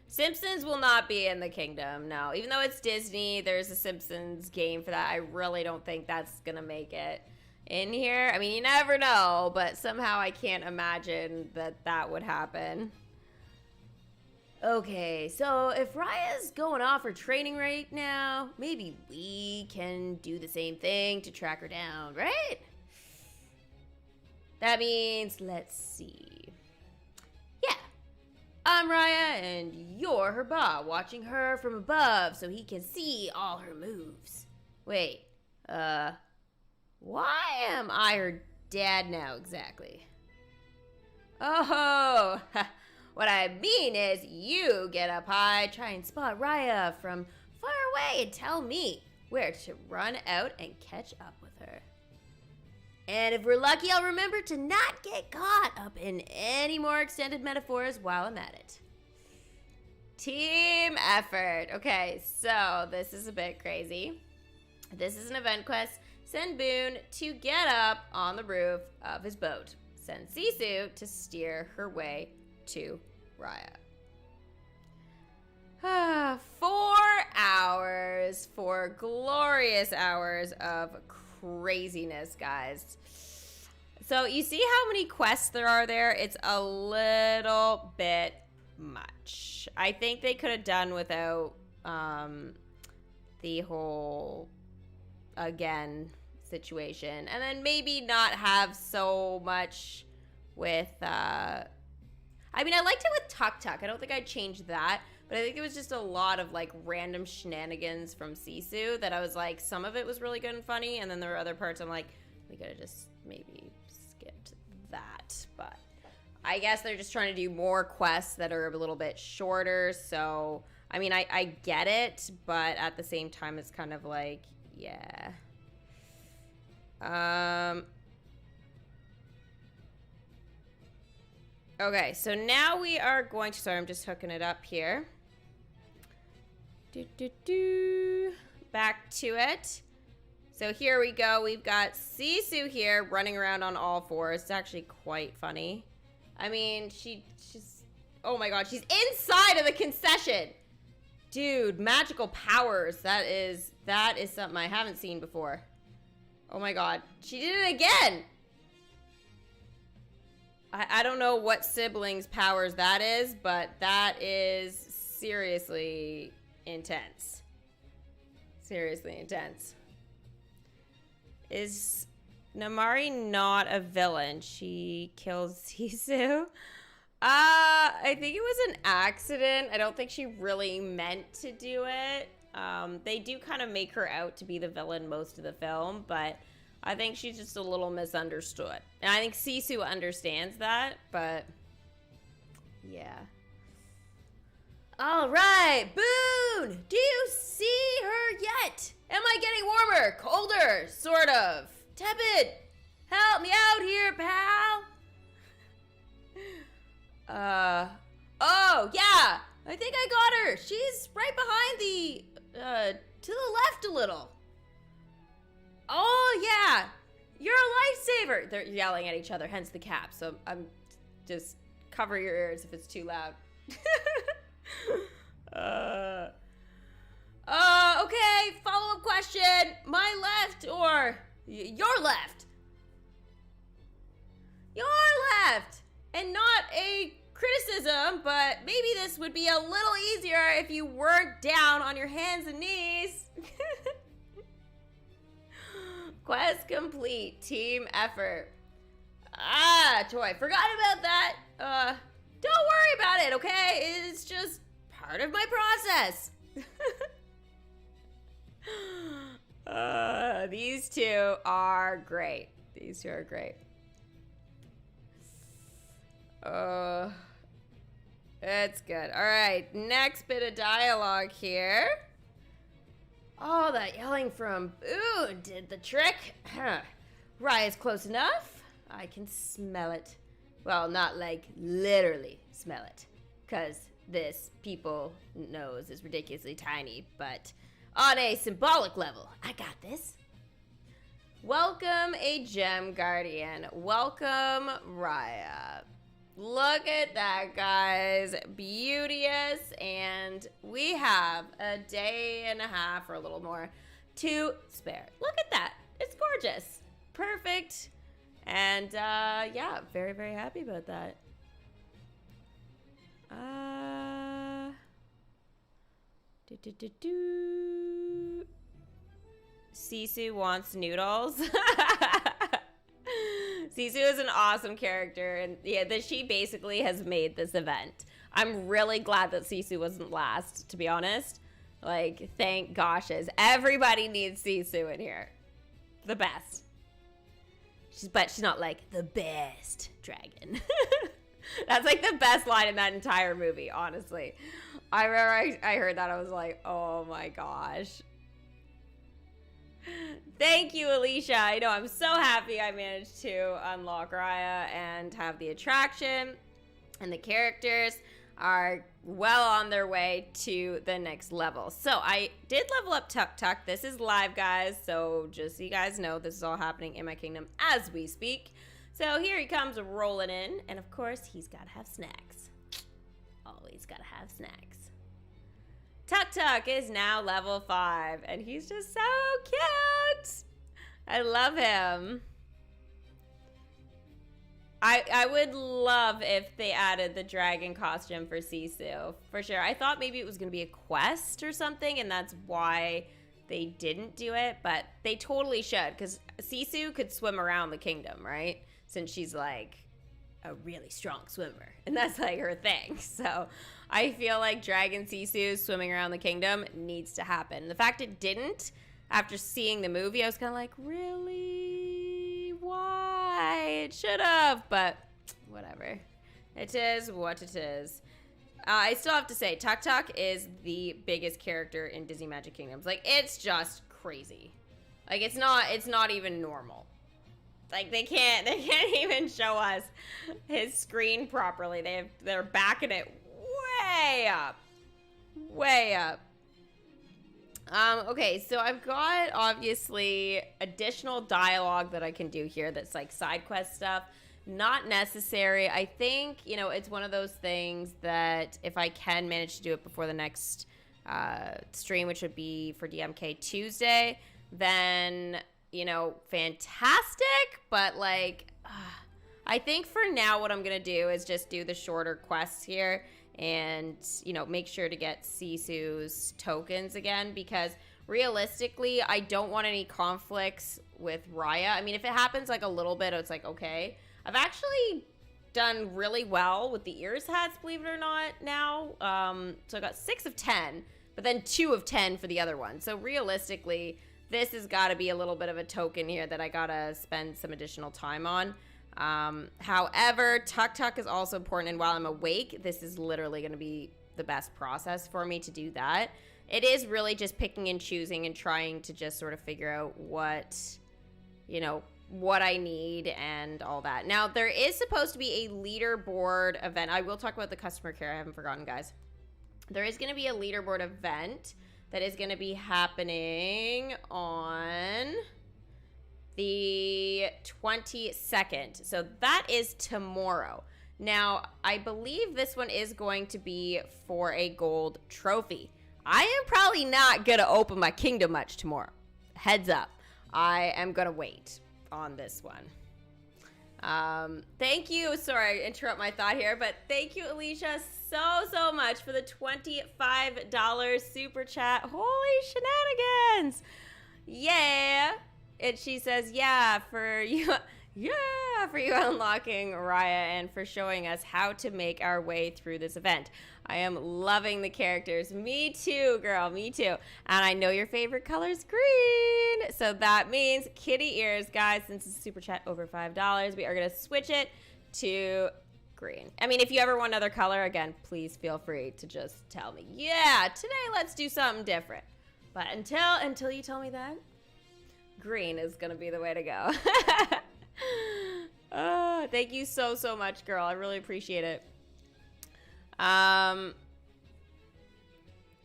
Simpsons will not be in the kingdom. No, even though it's Disney, there's a Simpsons game for that. I really don't think that's gonna make it in here. I mean, you never know, but somehow I can't imagine that that would happen. Okay, so if Raya's going off her training right now, maybe we can do the same thing to track her down, right? That means, let's see. Yeah, I'm Raya, and you're her ba, watching her from above so he can see all her moves. Wait, why am I her dad now exactly? Oh, what I mean is you get up high, try and spot Raya from far away and tell me where to run out and catch up with her. And if we're lucky, I'll remember to not get caught up in any more extended metaphors while I'm at it. Team effort. Okay, so this is a bit crazy. This is an event quest. Send Boone to get up on the roof of his boat. Send Sisu to steer her way to Raya. 4 hours, 4 glorious hours of craziness, guys. So you see how many quests there are there? It's a little bit much. I think they could have done without the whole, again, situation. And then maybe not have so much with, I mean, I liked it with Tuk Tuk. I don't think I'd change that. But I think it was just a lot of, like, random shenanigans from Sisu that I was like, some of it was really good and funny. And then there were other parts I'm like, we could have just maybe skipped that. But I guess they're just trying to do more quests that are a little bit shorter. So, I mean, I get it. But at the same time, it's kind of like, yeah. Okay, so now we are going to, sorry, I'm just hooking it up here. Back to it. So here we go. We've got Sisu here running around on all fours. It's actually quite funny. I mean, she's, oh my god, she's inside of the concession. Dude, magical powers. That is something I haven't seen before. Oh my god, she did it again. I don't know what siblings' powers that is, but that is seriously intense. Seriously intense. Is Namari not a villain? She kills Sisu. I think it was an accident. I don't think she really meant to do it. They do kind of make her out to be the villain most of the film, but I think she's just a little misunderstood. And I think Sisu understands that, but yeah. All right, Boone, do you see her yet? Am I getting warmer, colder, sort of, tepid? Help me out here, pal. Oh, yeah, I think I got her. She's right behind the, to the left a little. Oh, yeah, you're a lifesaver. They're yelling at each other, hence the cap. So I'm just cover your ears if it's too loud. Okay, follow-up question. My left or your left? Your left. And not a criticism, but maybe this would be a little easier if you weren't down on your hands and knees. Quest complete. Team effort. Toy. Forgot about that. Don't worry about it, okay? It's just part of my process. These two are great. These two are great. It's good. All right, next bit of dialogue here. Oh, that yelling from Boone did the trick. Raya's close enough. I can smell it. Well, not like literally smell it, because this people nose is ridiculously tiny, but on a symbolic level, I got this. Welcome, a gem guardian. Welcome, Raya. Look at that, guys. Beauteous. And we have a day and a half or a little more to spare. Look at that. It's gorgeous. Perfect. And yeah, very, very happy about that. Sisu wants noodles. Sisu is an awesome character, and yeah, she basically has made this event. I'm really glad that Sisu wasn't last, to be honest. Like, thank goshes. Everybody needs Sisu in here. The best. But she's not like the best dragon. That's like the best line in that entire movie, honestly. I remember I heard that, I was like, oh my gosh. Thank you, Alicia. I know, I'm so happy I managed to unlock Raya and have the attraction. And the characters are well on their way to the next level. So I did level up Tuk Tuk. This is live, guys. So just so you guys know, this is all happening in my kingdom as we speak. So here he comes rolling in. And of course, he's got to have snacks. Always got to have snacks. Tuk Tuk is now level 5, and he's just so cute. I love him. I would love if they added the dragon costume for Sisu, for sure. I thought maybe it was going to be a quest or something, and that's why they didn't do it, but they totally should, because Sisu could swim around the kingdom, right? Since she's like a really strong swimmer, and that's like her thing. So I feel like Dragon Sisu swimming around the kingdom needs to happen. The fact it didn't, after seeing the movie, I was kind of like, really? Why? It should have, but whatever. It is what it is. I still have to say, Tuk Tuk is the biggest character in Disney Magic Kingdoms. Like, it's just crazy. Like, it's not even normal. Like, they can't even show us his screen properly. They're backing it way up. Way up. Okay, so I've got, obviously, additional dialogue that I can do here that's, like, side quest stuff. Not necessary. I think, you know, it's one of those things that if I can manage to do it before the next stream, which would be for DMK Tuesday, then, you know, fantastic. But, like, I think for now what I'm going to do is just do the shorter quests here and, you know, make sure to get Sisu's tokens again, because realistically, I don't want any conflicts with Raya. I mean, if it happens like a little bit, it's like, okay. I've actually done really well with the ears hats, believe it or not, now. So I got 6 of 10, but then 2 of 10 for the other one. So realistically, this has got to be a little bit of a token here that I got to spend some additional time on. However, Tuk Tuk is also important, and while I'm awake, this is literally going to be the best process for me to do that. It is really just picking and choosing and trying to just sort of figure out what, you know, what I need and all that. Now, there is supposed to be a leaderboard event. I will talk about the customer care. I haven't forgotten, guys. There is going to be a leaderboard event that is going to be happening on the 22nd. So that is tomorrow. Now, I believe this one is going to be for a gold trophy. I am probably not going to open my kingdom much tomorrow. Heads up. I am going to wait on this one. Thank you. Sorry, I interrupt my thought here, but thank you, Alicia, so much for the $25 super chat. Holy shenanigans. Yeah. And she says, yeah, for you unlocking Raya and for showing us how to make our way through this event. I am loving the characters. Me too, girl, me too. And I know your favorite color is green. So that means kitty ears, guys. Since it's super chat over $5, we are going to switch it to green. I mean, if you ever want another color, again, please feel free to just tell me. Yeah, today let's do something different. But until you tell me that, green is going to be the way to go. Oh, thank you so much, girl. I really appreciate it. I'm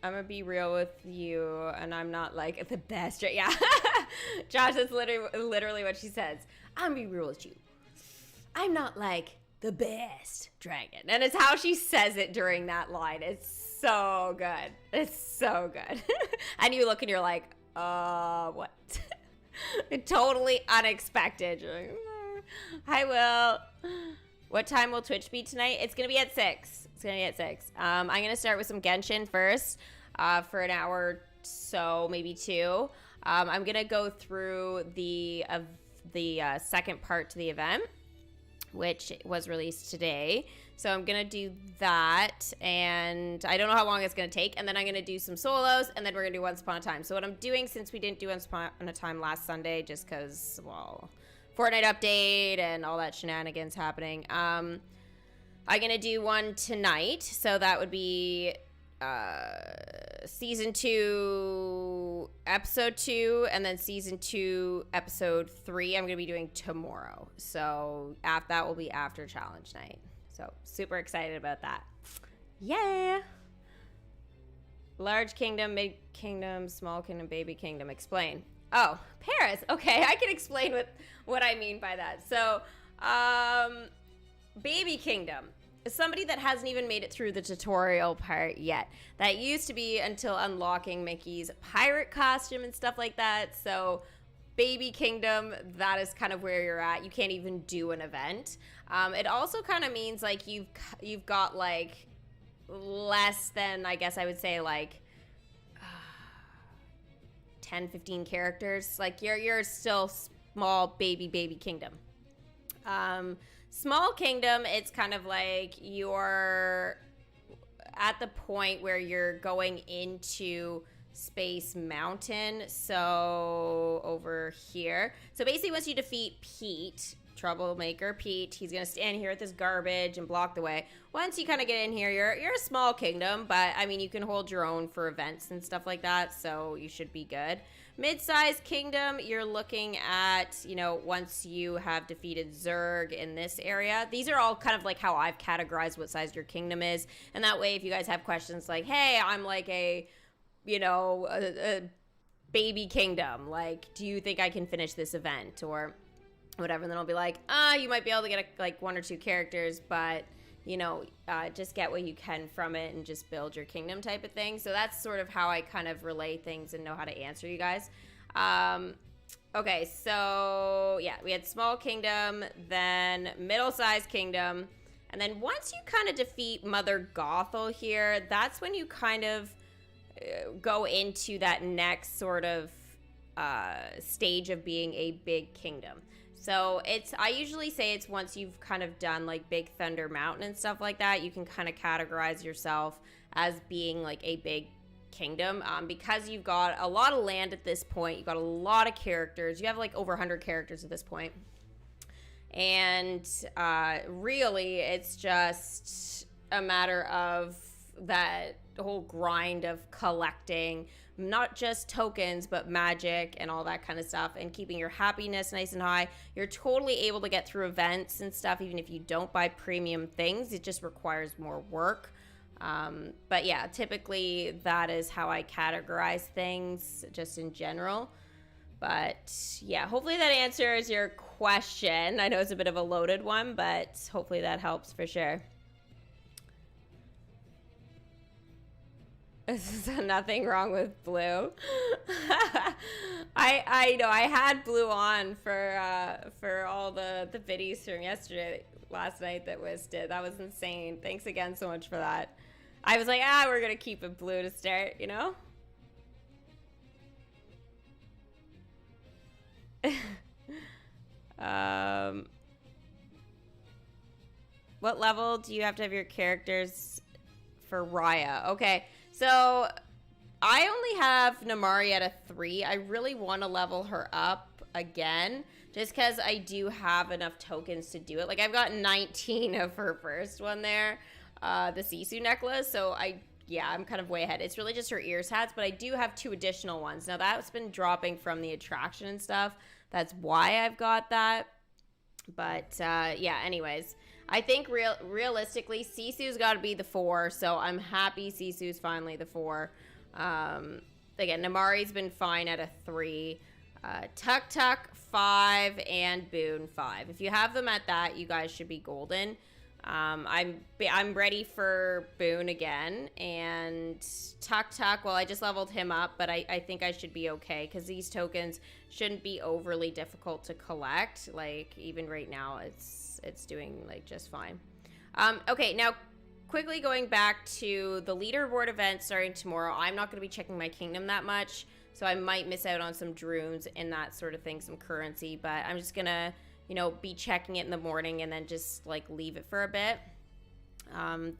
gonna be real with you, and I'm not like the best. Yeah, Josh, that's literally what she says. I'm gonna be real with you. I'm not like the best dragon, and it's how she says it during that line. It's so good. It's so good. And you look and you're like, what? Totally unexpected. You're like, hi, Will. What time will Twitch be tonight? It's gonna be at 6. It's gonna be at 6. I'm gonna start with some Genshin first for an hour or so, maybe 2. I'm gonna go through the second part to the event, which was released today. So I'm gonna do that, and I don't know how long it's gonna take. And then I'm gonna do some solos, and then we're gonna do Once Upon a Time. So what I'm doing, since we didn't do Once Upon a Time last Sunday, just because, well, Fortnite update and all that shenanigans happening. I'm going to do one tonight. So that would be Season 2, Episode 2, and then Season 2, Episode 3 I'm going to be doing tomorrow. So that will be after Challenge Night. So super excited about that. Yeah! Large kingdom, mid kingdom, small kingdom, baby kingdom. Explain. Oh, Paris. Okay, I can explain what I mean by that. So, baby kingdom is somebody that hasn't even made it through the tutorial part yet. That used to be until unlocking Mickey's pirate costume and stuff like that. So, baby kingdom, that is kind of where you're at. You can't even do an event. It also kind of means like you've got like less than, I guess I would say, like 10, 15 characters. Like you're still small baby kingdom. Small kingdom, it's kind of like you're at the point where you're going into Space Mountain. So over here. So basically once you defeat Pete, troublemaker Pete, he's gonna stand here with this garbage and block the way. Once you kind of get in here, you're a small kingdom, but I mean you can hold your own for events and stuff like that, so you should be good. Mid-sized kingdom, you're looking at, you know, once you have defeated Zerg in this area. These are all kind of like how I've categorized what size your kingdom is, and that way if you guys have questions like, hey, I'm like a, you know, a baby kingdom, like, do you think I can finish this event or whatever, and then I'll be like, you might be able to get like 1 or 2 characters, but you know, just get what you can from it and just build your kingdom type of thing. So that's sort of how I kind of relay things and know how to answer you guys. Okay, so yeah, we had small kingdom, then middle-sized kingdom, and then once you kind of defeat Mother Gothel here, that's when you kind of go into that next sort of stage of being a big kingdom. So I usually say it's once you've kind of done like Big Thunder Mountain and stuff like that, you can kind of categorize yourself as being like a big kingdom, because you've got a lot of land at this point. You've got a lot of characters. You have like over 100 characters at this point. And really, it's just a matter of that whole grind of collecting not just tokens, but magic and all that kind of stuff, and keeping your happiness nice and high. You're totally able to get through events and stuff, even if you don't buy premium things. It just requires more work. But yeah, typically that is how I categorize things just in general. But yeah, hopefully that answers your question. I know it's a bit of a loaded one, but hopefully that helps for sure. There's nothing wrong with blue. I know I had blue on for all the biddies from last night that was did. That was insane. Thanks again so much for that. I was like, we're gonna keep it blue to start, you know? What level do you have to have your characters for Raya? Okay. So I only have Namari at a 3. I really want to level her up again just because I do have enough tokens to do it. Like I've got 19 of her first one there, the Sisu necklace. So I'm kind of way ahead. It's really just her ears hats, but I do have 2 additional ones. Now that's been dropping from the attraction and stuff. That's why I've got that. But yeah, anyways. I think realistically, Sisu's got to be the 4, so I'm happy Sisu's finally the 4. Again, Namari's been fine at a 3. Tuk Tuk 5 and Boone 5. If you have them at that, you guys should be golden. I'm ready for Boone again, and Tuk Tuk, well, I just leveled him up, but I think I should be okay because these tokens shouldn't be overly difficult to collect. Like even right now, it's doing like just fine. Okay, now quickly going back to the leaderboard event starting tomorrow. I'm not going to be checking my kingdom that much, so I might miss out on some drones and that sort of thing, some currency, but I'm just gonna, you know, be checking it in the morning and then just like leave it for a bit.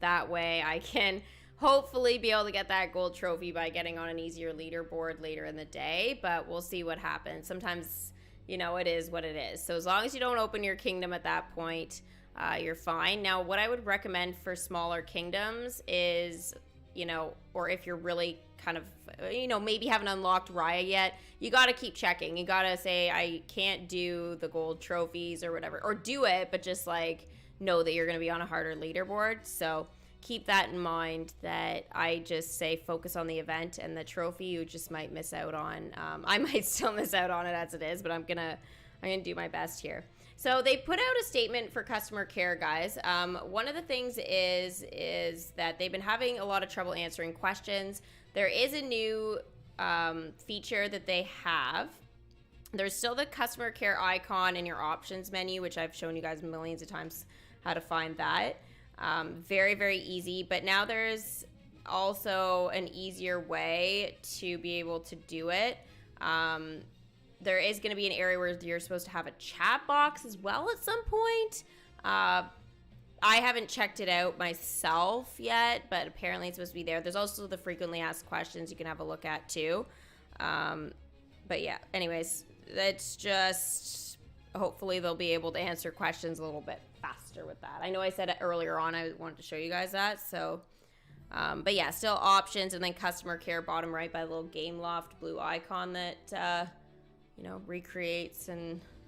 That way I can hopefully be able to get that gold trophy by getting on an easier leaderboard later in the day, but we'll see what happens. Sometimes, you know, it is what it is. So as long as you don't open your kingdom at that point, you're fine. Now, what I would recommend for smaller kingdoms is, you know, or if you're really kind of, you know, maybe haven't unlocked Raya yet, you got to keep checking. You got to say, I can't do the gold trophies or whatever, or do it, but just like know that you're going to be on a harder leaderboard. So keep that in mind, that I just say focus on the event, and the trophy you just might miss out on. I might still miss out on it as it is, but I'm gonna do my best here. So they put out a statement for customer care, guys. One of the things is that they've been having a lot of trouble answering questions. There is a new feature that they have There's still the customer care icon in your options menu, which I've shown you guys millions of times how to find that. Very, very easy. But now there's also an easier way to be able to do it. There is going to be an area where you're supposed to have a chat box as well at some point. I haven't checked it out myself yet, but apparently it's supposed to be there. There's also the frequently asked questions you can have a look at too. But yeah, anyways, that's just, hopefully they'll be able to answer questions a little bit faster with that. I know I said it earlier on, I wanted to show you guys that, so, but yeah, still options, and then customer care bottom right by the little Game Loft blue icon that, you know, recreates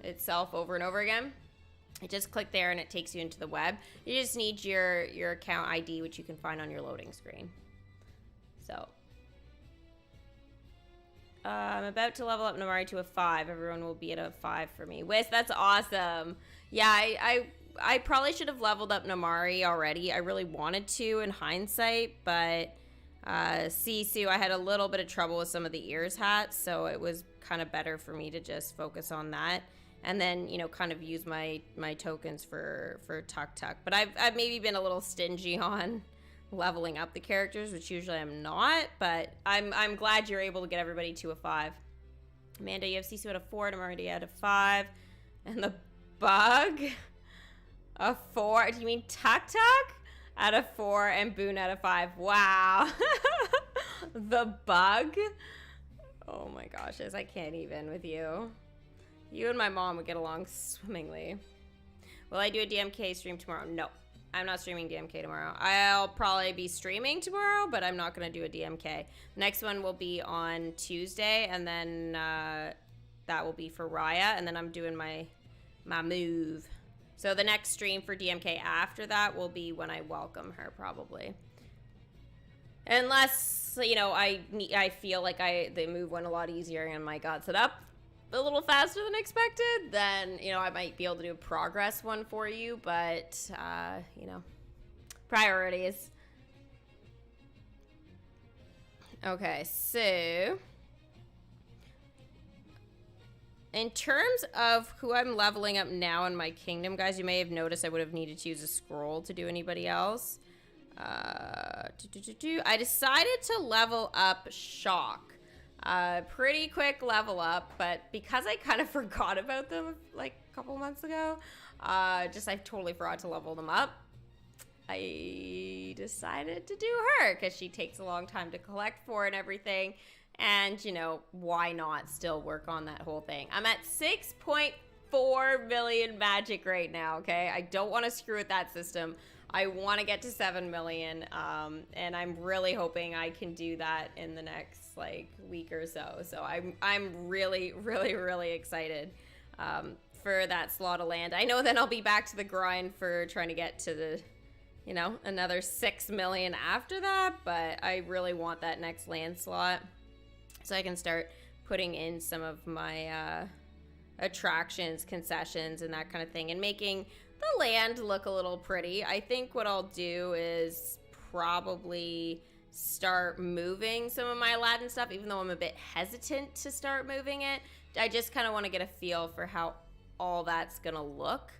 itself over and over again. You just click there and it takes you into the web. You just need your account ID, which you can find on your loading screen. So, I'm about to level up Namari to a 5. Everyone will be at a 5 for me. Whis, that's awesome. Yeah, I probably should have leveled up Namari already. I really wanted to in hindsight, but Sisu, I had a little bit of trouble with some of the ears hats, so it was kind of better for me to just focus on that. And then, you know, kind of use my tokens for Tuk Tuk. But I've maybe been a little stingy on leveling up the characters, which usually I'm not, but I'm glad you're able to get everybody to a 5. Amanda, you have Sisu at a 4, and I'm already at a 5. And the bug, a 4. Do you mean Tuk Tuk? At a 4, and Boone at a 5. Wow. The bug? Oh my gosh, I can't even with you. You and my mom would get along swimmingly. Will I do a DMK stream tomorrow? No. I'm not streaming DMK tomorrow. I'll probably be streaming tomorrow, but I'm not going to do a DMK. Next one will be on Tuesday, and then that will be for Raya, and then I'm doing my move. So the next stream for DMK after that will be when I welcome her, probably. Unless, you know, I feel like the move went a lot easier and I got set up a little faster than expected, then, you know, I might be able to do a progress one for you, but, you know, priorities. Okay, so in terms of who I'm leveling up now in my kingdom, guys, you may have noticed I would have needed to use a scroll to do anybody else. I decided to level up Shock. Pretty quick level up, but because I kind of forgot about them like a couple months ago, I totally forgot to level them up. I decided to do her because she takes a long time to collect for and everything, and you know, why not still work on that whole thing. I'm at 6.4 million magic right now, okay? I don't want to screw with that system. I want to get to 7 million, and I'm really hoping I can do that in the next like week or so. So I'm really, really, really excited for that slot of land. I know then I'll be back to the grind for trying to get to the, you know, another 6 million after that, but I really want that next land slot so I can start putting in some of my attractions, concessions, and that kind of thing, and making the land look a little pretty. I think what I'll do is probably start moving some of my Aladdin stuff, even though I'm a bit hesitant to start moving it. I just kind of want to get a feel for how all that's gonna look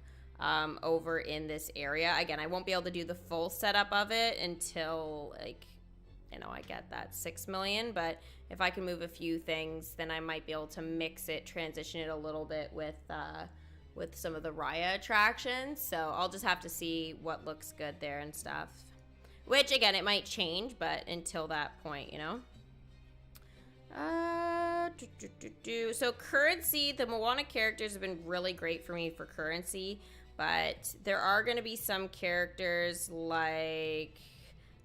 over in this area. Again, I won't be able to do the full setup of it until, like, you know, I get that 6 million, but if I can move a few things, then I might be able to mix it, transition it a little bit with some of the Raya attractions. So I'll just have to see what looks good there and stuff. Which, again, it might change, but until that point, you know? So currency, the Moana characters have been really great for me for currency, but there are going to be some characters like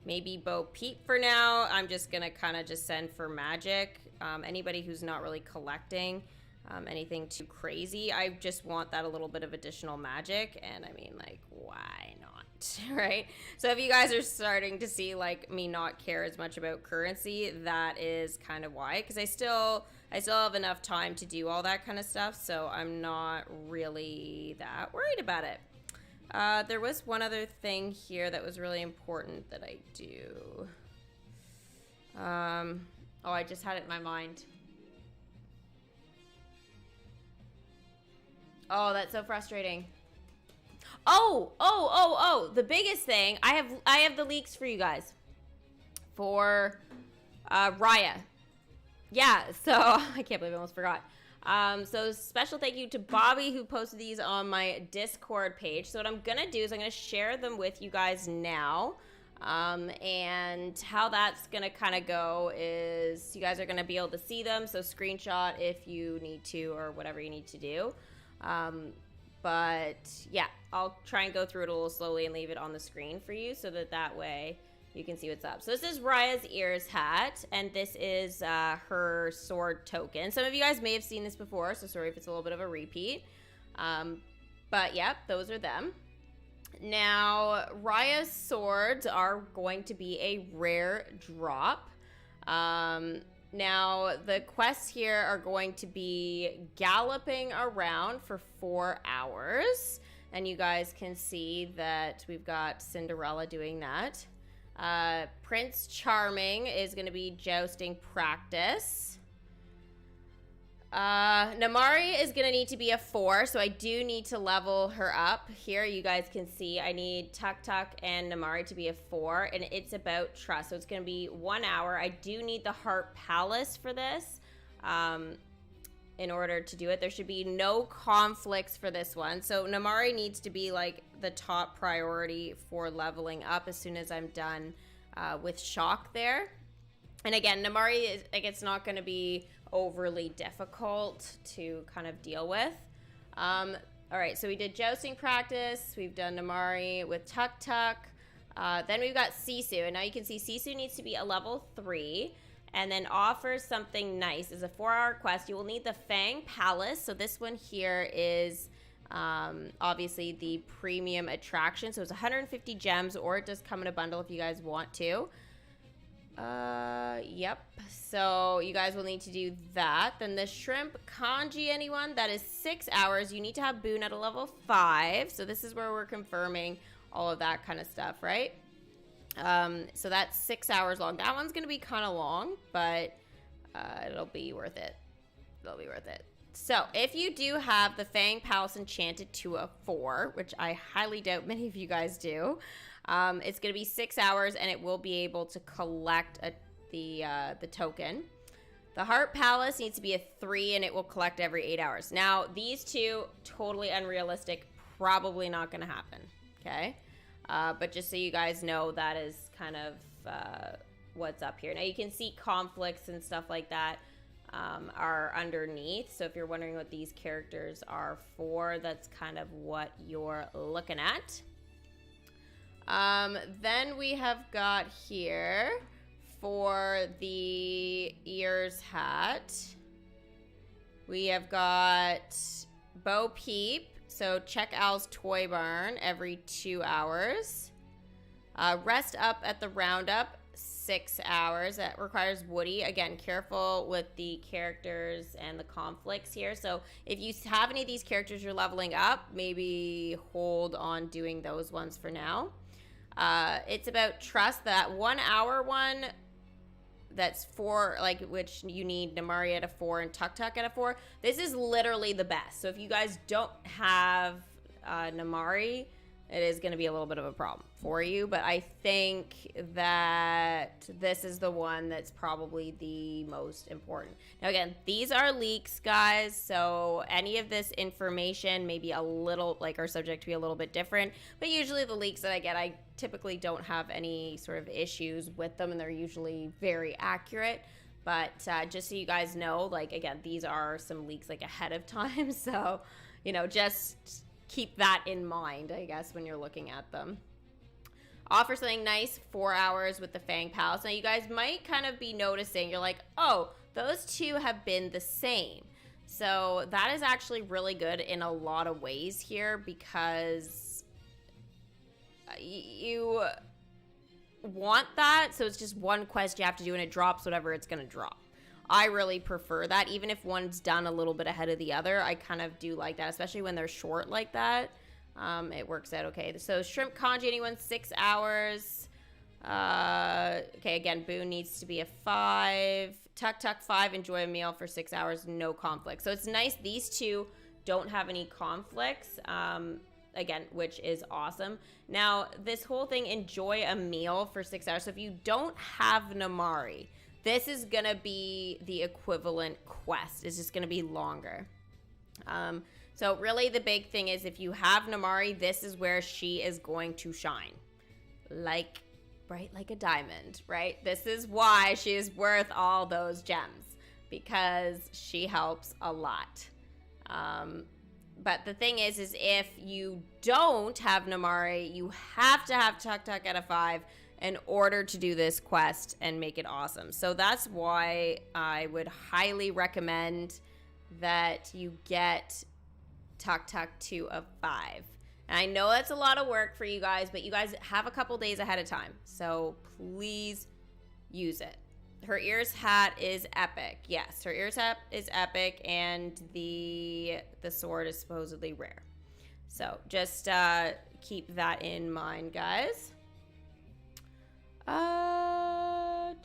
maybe Bo Peep for now. I'm just going to kind of just send for magic. Anybody who's not really collecting anything too crazy, I just want that a little bit of additional magic, and I mean, like, why not, right? So if you guys are starting to see like me not care as much about currency, that is kind of why, because I still have enough time to do all that kind of stuff, so I'm not really that worried about it. There was one other thing here that was really important that I do. Oh, I just had it in my mind. Oh, that's so frustrating. The biggest thing, I have the leaks for you guys. For Raya. Yeah, so I can't believe I almost forgot. So special thank you to Bobby who posted these on my Discord page. So what I'm gonna do is I'm gonna share them with you guys now. And how that's gonna kind of go is you guys are gonna be able to see them. So screenshot if you need to or whatever you need to do. But yeah, I'll try and go through it a little slowly and leave it on the screen for you so that way you can see what's up. So this is Raya's ears hat, and this is her sword token. Some of you guys may have seen this before, so sorry if it's a little bit of a repeat. But yeah, those are them. Now, Raya's swords are going to be a rare drop. Now, the quests here are going to be galloping around for 4 hours. And you guys can see that we've got Cinderella doing that. Prince Charming is going to be jousting practice. Namari is going to need to be a 4, so I do need to level her up. Here you guys can see I need Tuk Tuk and Namari to be a 4, and it's about trust. So it's going to be 1 hour. I do need the Heart Palace for this in order to do it. There should be no conflicts for this one. So Namari needs to be like the top priority for leveling up as soon as I'm done with Shock there. And again, Namari is like, it's not going to be overly difficult to kind of deal with. All right, so we did jousting practice. We've done Namari with Tuk Tuk. Then we've got Sisu, and now you can see Sisu needs to be a level 3, and then offers something nice. As a 4-hour quest, you will need the Fang Palace. So this one here is obviously the premium attraction. So it's 150 gems, or it does come in a bundle if you guys want to. Yep. So you guys will need to do that. Then the shrimp kanji, anyone, that is 6 hours. You need to have Boon at a level 5. So this is where we're confirming all of that kind of stuff, right? So that's 6 hours long. That one's going to be kind of long, but it'll be worth it. It'll be worth it. So if you do have the Fang Palace enchanted to a 4, which I highly doubt many of you guys do, it's going to be 6 hours, and it will be able to collect the token. The Heart Palace needs to be a 3, and it will collect every 8 hours. Now, these two, totally unrealistic, probably not going to happen, okay? But just so you guys know, that is kind of what's up here. Now, you can see conflicts and stuff like that are underneath. So if you're wondering what these characters are for, that's kind of what you're looking at. Then we have got here for the ears hat, we have got Bo Peep. So check Al's Toy Barn every 2 hours. Rest up at the Roundup, 6 hours. That requires Woody. Again, careful with the characters and the conflicts here. So if you have any of these characters you're leveling up, maybe hold on doing those ones for now. It's about trust. That 1 hour one, that's 4, like, which you need Namari at a 4 and Tuk Tuk at a 4. This is literally the best. So if you guys don't have Namari, it is going to be a little bit of a problem for you. But I think that this is the one that's probably the most important. Now, again, these are leaks, guys. So any of this information may be a little, like, are subject to be a little bit different. But usually the leaks that I get, I typically don't have any sort of issues with them, and they're usually very accurate. But just so you guys know, like, again, these are some leaks, like, ahead of time. So, you know, just keep that in mind, I guess, when you're looking at them. Offer something nice, 4 hours with the Fang Palace. Now, you guys might kind of be noticing, you're like, oh, those two have been the same. So that is actually really good in a lot of ways here, because you want that. So it's just one quest you have to do, and it drops whatever it's going to drop. I really prefer that. Even if one's done a little bit ahead of the other, I kind of do like that, especially when they're short like that. It works out okay. So shrimp kanji, anyone, 6 hours. Okay, again, Boone needs to be a 5. Tuk Tuk 5, enjoy a meal for 6 hours, no conflict. So it's nice. These two don't have any conflicts. Again, which is awesome. Now, this whole thing, enjoy a meal for 6 hours. So if you don't have Namari, this is going to be the equivalent quest. It's just going to be longer. So really the big thing is if you have Namari, this is where she is going to shine. Like, bright like a diamond, right? This is why she is worth all those gems, because she helps a lot. But the thing is if you don't have Namari, you have to have Tuk Tuk at a 5 in order to do this quest and make it awesome. So that's why I would highly recommend that you get Tuk Tuk to a 5. And I know that's a lot of work for you guys, but you guys have a couple days ahead of time. So please use it. Her ears hat is epic. Yes, her ears hat is epic, and the sword is supposedly rare. So just keep that in mind, guys. One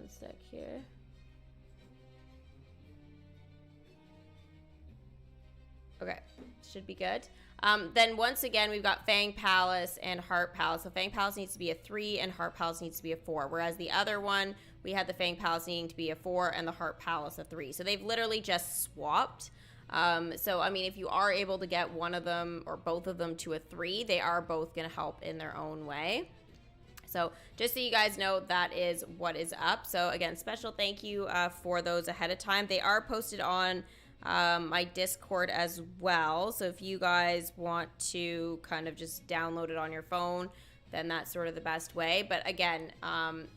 sec here. Okay, should be good. Then once again, we've got Fang Palace and Heart Palace. So Fang Palace needs to be a 3 and Heart Palace needs to be a 4. Whereas the other one, we had the Fang Palace needing to be a 4 and the Heart Palace a 3. So they've literally just swapped. So, I mean, if you are able to get one of them or both of them to a 3, they are both going to help in their own way. So just so you guys know, that is what is up. So again, special thank you for those ahead of time. They are posted on my Discord as well. So if you guys want to kind of just download it on your phone, then that's sort of the best way. But again,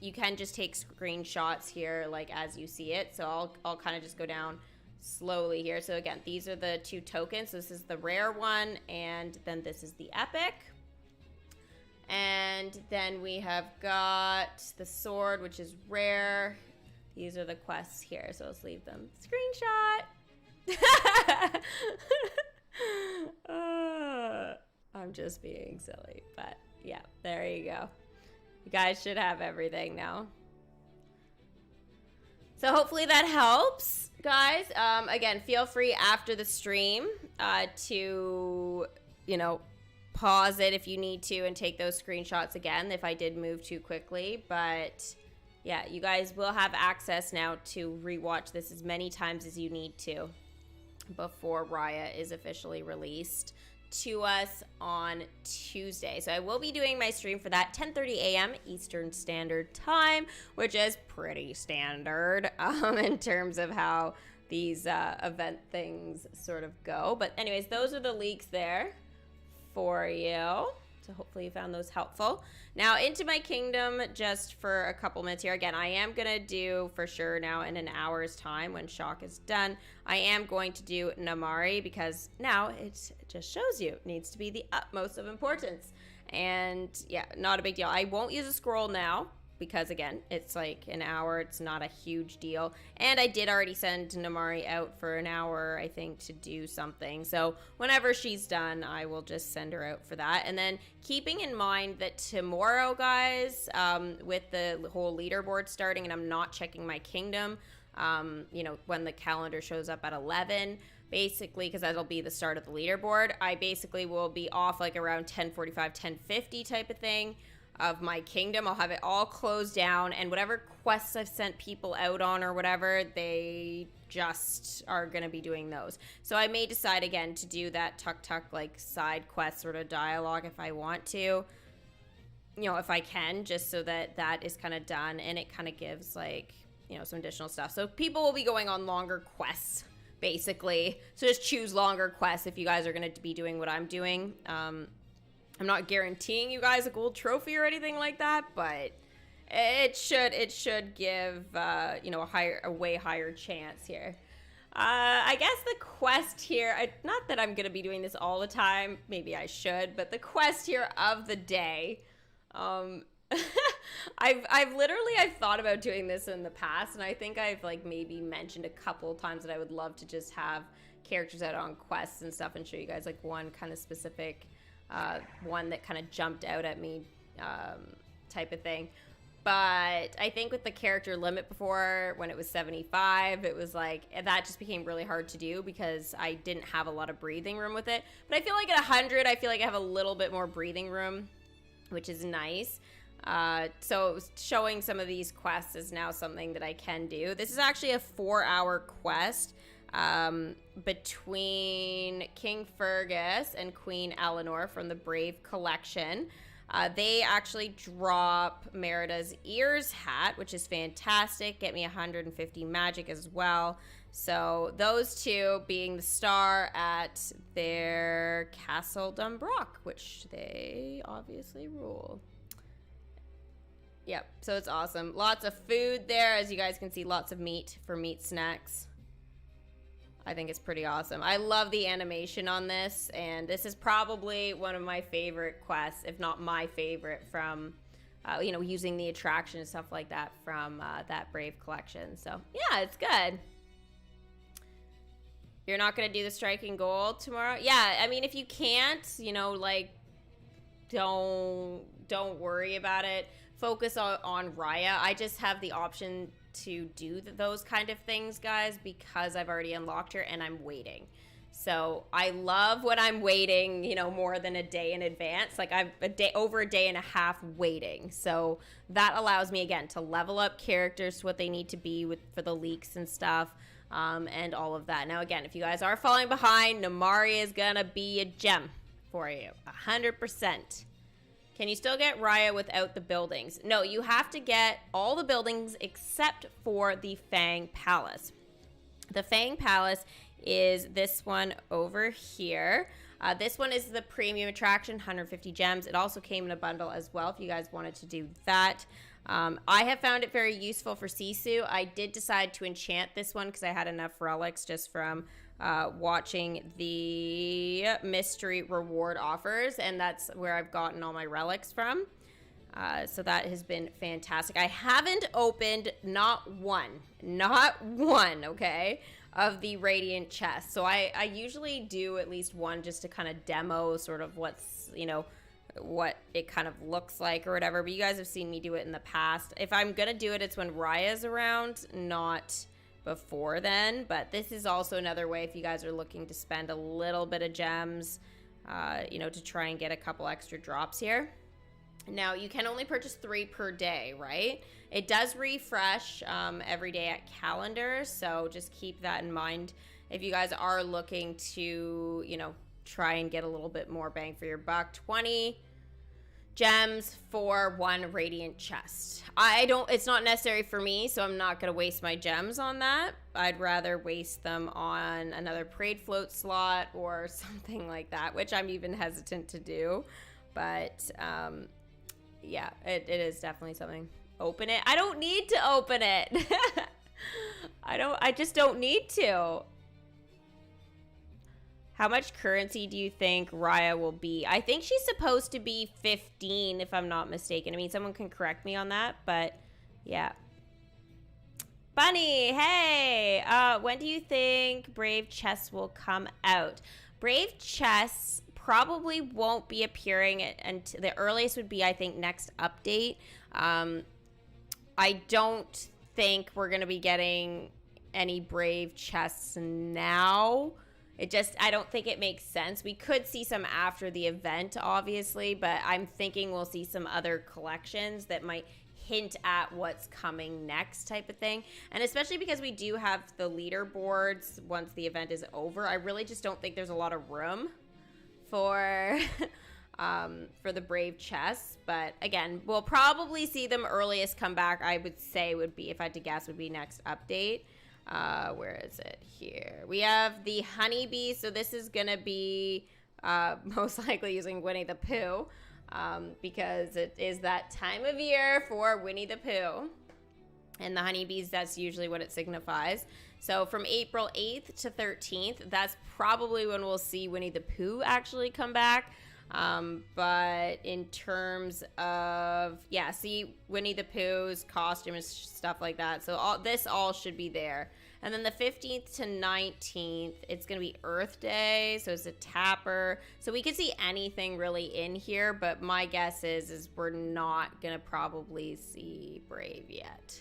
you can just take screenshots here like as you see it. So I'll kind of just go down slowly here. So again, these are the 2 tokens. So this is the rare one, and then this is the epic. And then we have got the sword, which is rare. These are the quests here. So let's leave them. Screenshot. I'm just being silly, but yeah, there you go. You guys should have everything now. So hopefully that helps, guys. Again, feel free after the stream to, you know, pause it if you need to and take those screenshots again if I did move too quickly. But yeah, you guys will have access now to rewatch this as many times as you need to before Raya is officially released to us on Tuesday. So I will be doing my stream for that 10:30 a.m. Eastern Standard Time, which is pretty standard in terms of how these event things sort of go. But anyways, those are the leaks there for you. So hopefully you found those helpful. Now into my kingdom, just for a couple minutes here. Again, I am going to do for sure now in an hour's time when Shock is done, I am going to do Namari, because now it just shows you it needs to be the utmost of importance. And yeah, not a big deal. I won't use a scroll now, because again, it's like an hour. It's not a huge deal. And I did already send Namari out for an hour, I think, to do something. So whenever she's done, I will just send her out for that. And then keeping in mind that tomorrow, guys, with the whole leaderboard starting, and I'm not checking my kingdom, you know, when the calendar shows up at 11, basically, because that'll be the start of the leaderboard, I basically will be off like around 10:45, 10:50 type of thing of my kingdom. I'll have it all closed down, and whatever quests I've sent people out on or whatever, they just are going to be doing those. So I may decide again to do that Tuk Tuk like side quest sort of dialogue if I want to, you know, if I can, just so that that is kind of done, and it kind of gives like, you know, some additional stuff. So people will be going on longer quests basically. So just choose longer quests if you guys are going to be doing what I'm doing. I'm not guaranteeing you guys a gold trophy or anything like that, but it should give you know, a way higher chance here. I guess the quest here, not that I'm gonna be doing this all the time, maybe I should, but the quest here of the day, I've thought about doing this in the past, and I think I've like maybe mentioned a couple times that I would love to just have characters out on quests and stuff and show you guys like one kind of specific one that kind of jumped out at me type of thing. But I think with the character limit before, when it was 75, it was like, that just became really hard to do because I didn't have a lot of breathing room with it. But I feel like at 100, I feel like I have a little bit more breathing room, which is nice. So showing some of these quests is now something that I can do. This is actually a 4-hour quest between King Fergus and Queen Eleanor from the Brave Collection. They actually drop Merida's ears hat, which is fantastic. Get me 150 magic as well. So those two being the star at their Castle Dumbrock, which they obviously rule. Yep, so it's awesome. Lots of food there. As you guys can see, lots of meat for meat snacks. I think it's pretty awesome. I love the animation on this, and this is probably one of my favorite quests, if not my favorite, from, you know, using the attraction and stuff like that from that Brave Collection. So, yeah, it's good. You're not going to do the striking gold tomorrow? Yeah, I mean, if you can't, you know, like, don't worry about it. Focus on Raya. I just have the option to do those kind of things, guys, because I've already unlocked her and I'm waiting. So I love when I'm waiting, you know, more than a day in advance. Like I'm over a day and a half waiting. So that allows me, again, to level up characters to what they need to be for the leaks and stuff, and all of that. Now, again, if you guys are falling behind, Namaria is gonna be a gem for you, 100%. Can you still get Raya without the buildings? No, you have to get all the buildings except for the Fang Palace. The Fang Palace is this one over here. This one is the premium attraction, 150 gems. It also came in a bundle as well if you guys wanted to do that. I have found it very useful for Sisu. I did decide to enchant this one because I had enough relics just from watching the mystery reward offers, and that's where I've gotten all my relics from. So that has been fantastic. I haven't opened not one, okay, of the radiant chests. So I usually do at least one just to kind of demo sort of what's, you know, what it kind of looks like or whatever. But you guys have seen me do it in the past. If I'm gonna do it, it's when Raya's around, not before then. But this is also another way if you guys are looking to spend a little bit of gems, you know, to try and get a couple extra drops here. Now, you can only purchase 3 per day, right? It does refresh every day at calendar, so just keep that in mind if you guys are looking to, you know, try and get a little bit more bang for your buck. 20 gems for 1 radiant chest. It's not necessary for me, so I'm not going to waste my gems on that. I'd rather waste them on another parade float slot or something like that, which I'm even hesitant to do. But, yeah, it is definitely something. Open it. I don't need to open it. I just don't need to. How much currency do you think Raya will be? I think she's supposed to be 15, if I'm not mistaken. I mean, someone can correct me on that, but yeah. Bunny, hey! When do you think Brave Chests will come out? Brave Chests probably won't be appearing until the earliest would be, I think, next update. I don't think we're going to be getting any Brave Chests now. I don't think it makes sense. We could see some after the event, obviously, but I'm thinking we'll see some other collections that might hint at what's coming next type of thing. And especially because we do have the leaderboards once the event is over, I really just don't think there's a lot of room for the Brave chests. But again, we'll probably see them earliest come back, I would say would be, if I had to guess, would be next update. Where is it? Here we have the honeybee. So this is gonna be most likely using Winnie the Pooh, because it is that time of year for Winnie the Pooh, and the honeybees, that's usually what it signifies. So from April 8th to 13th, that's probably when we'll see Winnie the Pooh actually come back. But in terms of, yeah, see Winnie the Pooh's costume and stuff like that. So this all should be there. And then the 15th to 19th, it's going to be Earth Day. So it's a tapper. So we could see anything really in here. But my guess is we're not going to probably see Brave yet.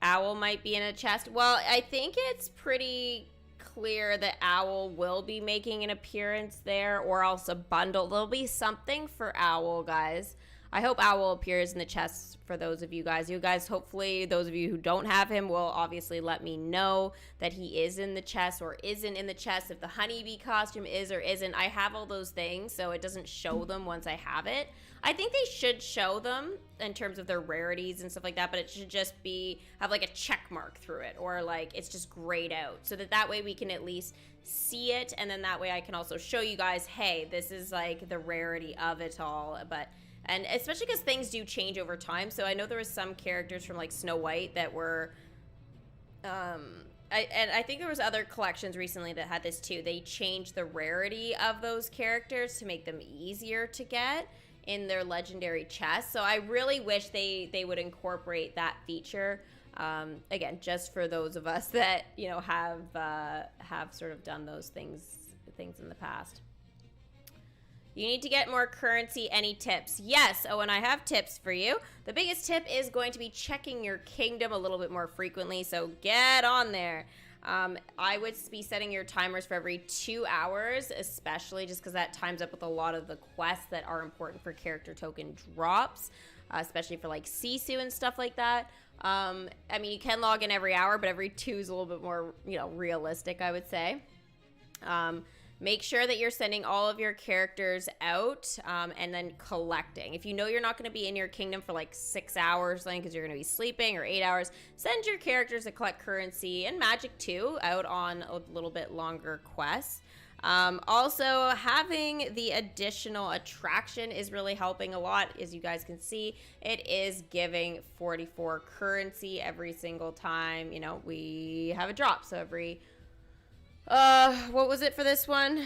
Owl might be in a chest. Well, I think it's pretty clear that Owl will be making an appearance there, or else a bundle. There'll be something for Owl, guys. I hope Owl appears in the chest for those of you guys. You guys, hopefully, those of you who don't have him will obviously let me know that he is in the chest or isn't in the chest. If the honeybee costume is or isn't, I have all those things, so it doesn't show them once I have it. I think they should show them in terms of their rarities and stuff like that, but it should just be, have like a check mark through it, or like it's just grayed out, so that way we can at least see it, and then that way I can also show you guys, hey, this is like the rarity of it all. And especially because things do change over time. So I know there was some characters from like Snow White that were, I think there was other collections recently that had this too. They changed the rarity of those characters to make them easier to get in their legendary chests. So I really wish they would incorporate that feature. Again, just for those of us that, you know, have sort of done those things in the past. You need to get more currency. Any tips? Yes. Oh, and I have tips for you. The biggest tip is going to be checking your kingdom a little bit more frequently, so get on there. I would be setting your timers for every 2 hours, especially just because that times up with a lot of the quests that are important for character token drops, especially for like Sisu and stuff like that. I mean, you can log in every hour, but every 2 is a little bit more, you know, realistic, I would say. Make sure that you're sending all of your characters out and then collecting. If you know you're not going to be in your kingdom for like 6 hours because you're going to be sleeping, or 8 hours, send your characters to collect currency and magic too out on a little bit longer quests. Also, having the additional attraction is really helping a lot. As you guys can see, it is giving 44 currency every single time, you know, we have a drop. So every what was it for this one?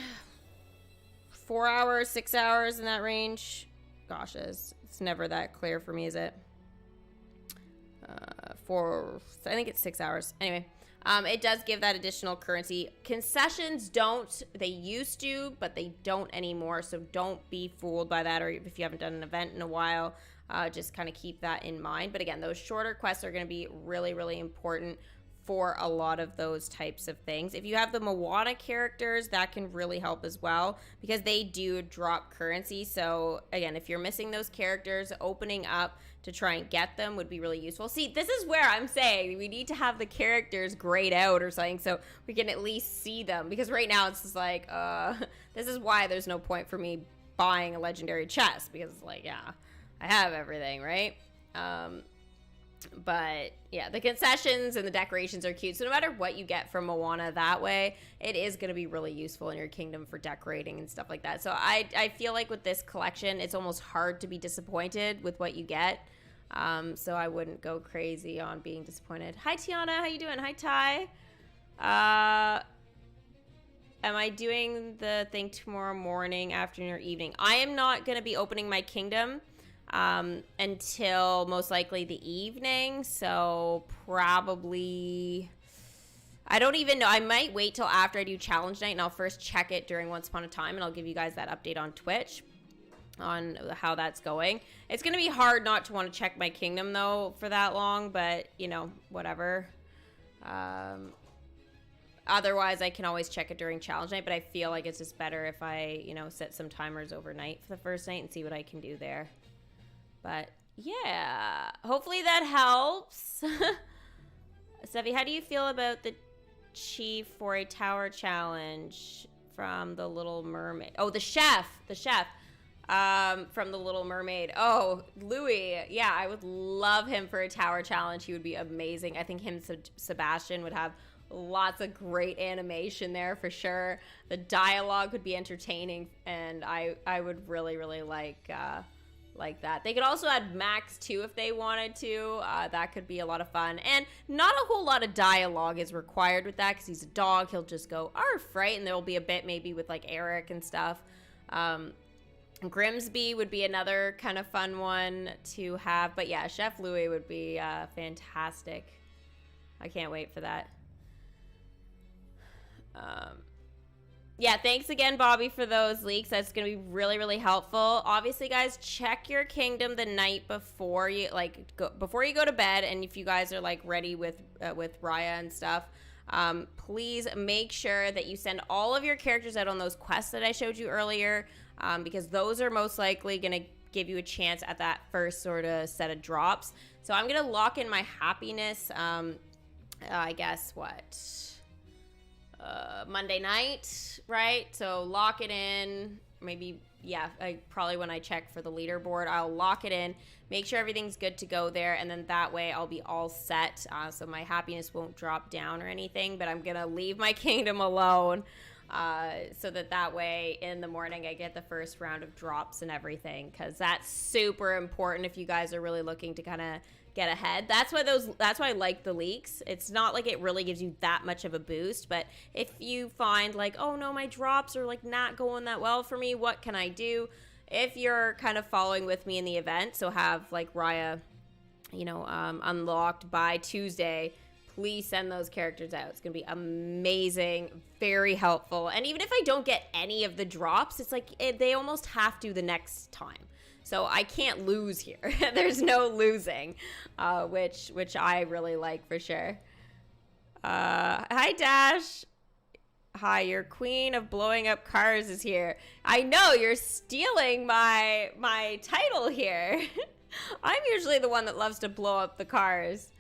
4 hours, 6 hours, in that range. Gosh, it's never that clear for me, is it? I think it's 6 hours. Anyway, it does give that additional currency. Concessions don't. They used to, but they don't anymore. So don't be fooled by that, or if you haven't done an event in a while, just kind of keep that in mind. But again, those shorter quests are going to be really, really important for a lot of those types of things. If you have the Moana characters, that can really help as well, because they do drop currency. So again, if you're missing those characters, opening up to try and get them would be really useful. See, this is where I'm saying we need to have the characters grayed out or something so we can at least see them, because right now it's just like, this is why there's no point for me buying a legendary chest, because it's like, yeah, I have everything, right? But yeah, the concessions and the decorations are cute. So no matter what you get from Moana that way, it is going to be really useful in your kingdom for decorating and stuff like that. So I feel like with this collection, it's almost hard to be disappointed with what you get. So I wouldn't go crazy on being disappointed. Hi, Tiana. How you doing? Hi, Ty. Am I doing the thing tomorrow morning, afternoon, or evening? I am not going to be opening my kingdom until most likely the evening, so probably, I don't even know. I might wait till after I do challenge night, and I'll first check it during Once Upon a Time, and I'll give you guys that update on Twitch on how that's going. It's gonna be hard not to want to check my kingdom though for that long, but you know, whatever. Otherwise I can always check it during challenge night, but I feel like it's just better if I, you know, set some timers overnight for the first night and see what I can do there. But yeah, hopefully that helps. Steffi, how do you feel about the chief for a tower challenge from The Little Mermaid? Oh, the chef from The Little Mermaid. Oh, Louis. Yeah, I would love him for a tower challenge. He would be amazing. I think him and Sebastian would have lots of great animation there for sure. The dialogue would be entertaining, and I would really, really like like that. They could also add Max too if they wanted to. That could be a lot of fun. And not a whole lot of dialogue is required with that because he's a dog. He'll just go arf, right? And there'll be a bit maybe with like Eric and stuff. Grimsby would be another kind of fun one to have. But yeah, Chef Louis would be fantastic. I can't wait for that. Yeah, thanks again, Bobby, for those leaks. That's going to be really, really helpful. Obviously, guys, check your kingdom the night before you before you go to bed. And if you guys are like ready with Raya and stuff, please make sure that you send all of your characters out on those quests that I showed you earlier, because those are most likely going to give you a chance at that first sort of set of drops. So I'm going to lock in my happiness, I guess, Monday night, right? So lock it in. Maybe, yeah, probably when I check for the leaderboard, I'll lock it in, make sure everything's good to go there, and then that way I'll be all set, so my happiness won't drop down or anything, but I'm gonna leave my kingdom alone, so that way in the morning I get the first round of drops and everything, because that's super important if you guys are really looking to kind of get ahead. That's why I like the leaks. It's not like it really gives you that much of a boost, but if you find like, oh no, my drops are like not going that well for me, what can I do? If you're kind of following with me in the event, so have like Raya, you know, unlocked by Tuesday, please send those characters out. It's gonna be amazing, very helpful. And even if I don't get any of the drops, it's like they almost have to the next time. So I can't lose here. There's no losing, which I really like for sure. Hi, Dash. Hi, your queen of blowing up cars is here. I know, you're stealing my title here. I'm usually the one that loves to blow up the cars.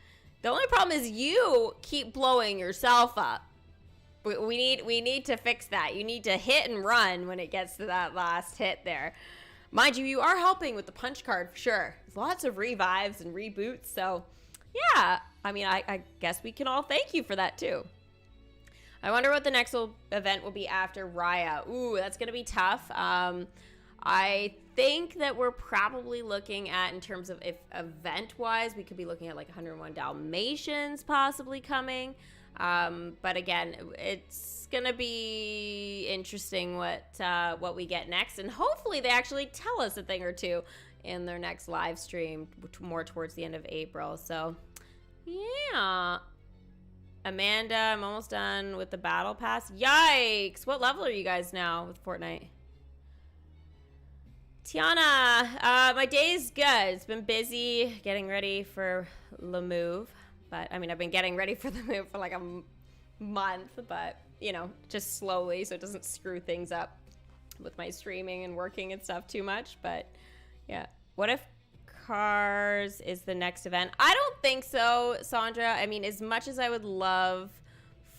The only problem is you keep blowing yourself up. We need to fix that. You need to hit and run when it gets to that last hit there. Mind you, you are helping with the punch card for sure. There's lots of revives and reboots, so yeah. I mean, I guess we can all thank you for that too. I wonder what the next event will be after Raya. Ooh, that's gonna be tough. I think that we're probably looking at, in terms of if event-wise, we could be looking at like 101 Dalmatians possibly coming. But again, it's gonna be interesting what we get next, and hopefully they actually tell us a thing or two in their next live stream more towards the end of April. So yeah, Amanda, I'm almost done with the battle pass. Yikes, what level are you guys now with Fortnite? Tiana, my day's good. It's been busy getting ready for the move. But, I mean, I've been getting ready for the move for like a month, but, you know, just slowly so it doesn't screw things up with my streaming and working and stuff too much. But, yeah. What if Cars is the next event? I don't think so, Sandra. I mean, as much as I would love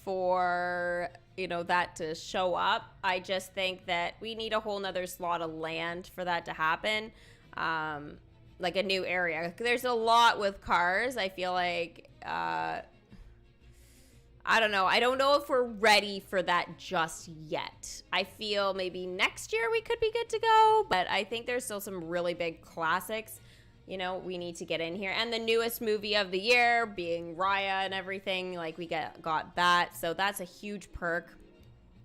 for, you know, that to show up, I just think that we need a whole nother slot of land for that to happen. Like a new area. There's a lot with Cars. I feel like, I don't know. I don't know if we're ready for that just yet. I feel maybe next year we could be good to go, but I think there's still some really big classics, you know, we need to get in here. And the newest movie of the year being Raya and everything, like we got that. So that's a huge perk.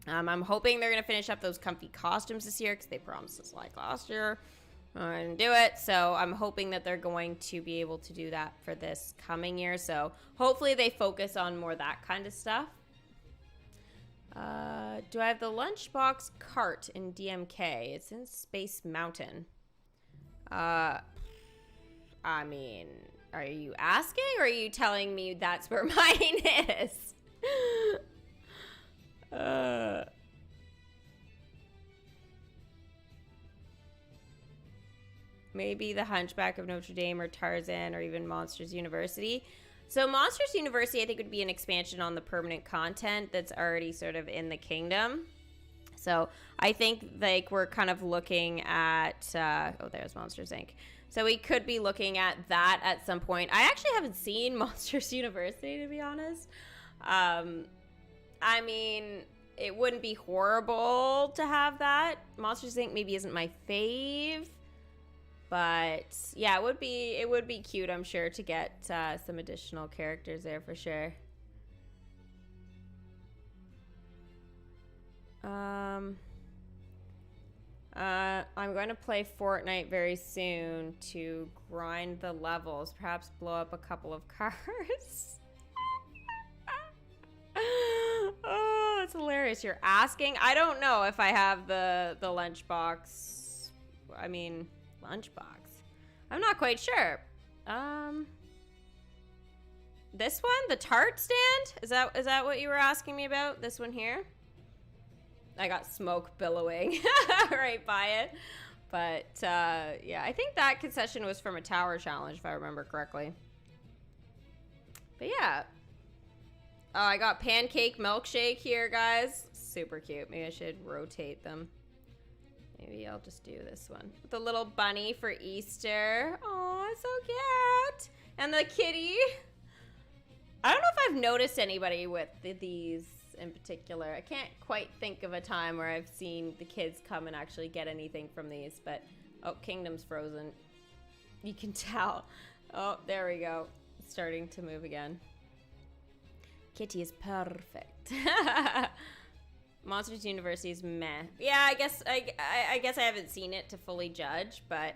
I'm hoping they're going to finish up those comfy costumes this year because they promised us like last year. I didn't do it, so I'm hoping that they're going to be able to do that for this coming year. So hopefully they focus on more that kind of stuff. Do I have the lunchbox cart in DMK? It's in Space Mountain. I mean, are you asking or are you telling me that's where mine is? Maybe the Hunchback of Notre Dame or Tarzan or even Monsters University. So Monsters University, I think, would be an expansion on the permanent content that's already sort of in the kingdom. So I think like we're kind of looking at, oh, there's Monsters Inc. So we could be looking at that at some point. I actually haven't seen Monsters University, to be honest. I mean, it wouldn't be horrible to have that. Monsters Inc. maybe isn't my fave. But yeah, it would be cute, I'm sure, to get some additional characters there for sure. I'm going to play Fortnite very soon to grind the levels, perhaps blow up a couple of cars. Oh, that's hilarious. You're asking? I don't know if I have the lunchbox. I mean, lunchbox. I'm not quite sure. This one, the tart stand? Is that what you were asking me about? This one here? I got smoke billowing right by it. But yeah, I think that concession was from a tower challenge, if I remember correctly. But yeah. Oh, I got pancake milkshake here, guys. Super cute. Maybe I should rotate them. Maybe I'll just do this one. The little bunny for Easter. Oh, so cute. And the kitty. I don't know if I've noticed anybody with these in particular. I can't quite think of a time where I've seen the kids come and actually get anything from these, but oh, Kingdom's frozen. You can tell. Oh, there we go. It's starting to move again. Kitty is perfect. Monsters University is meh. Yeah, I guess I haven't seen it to fully judge, but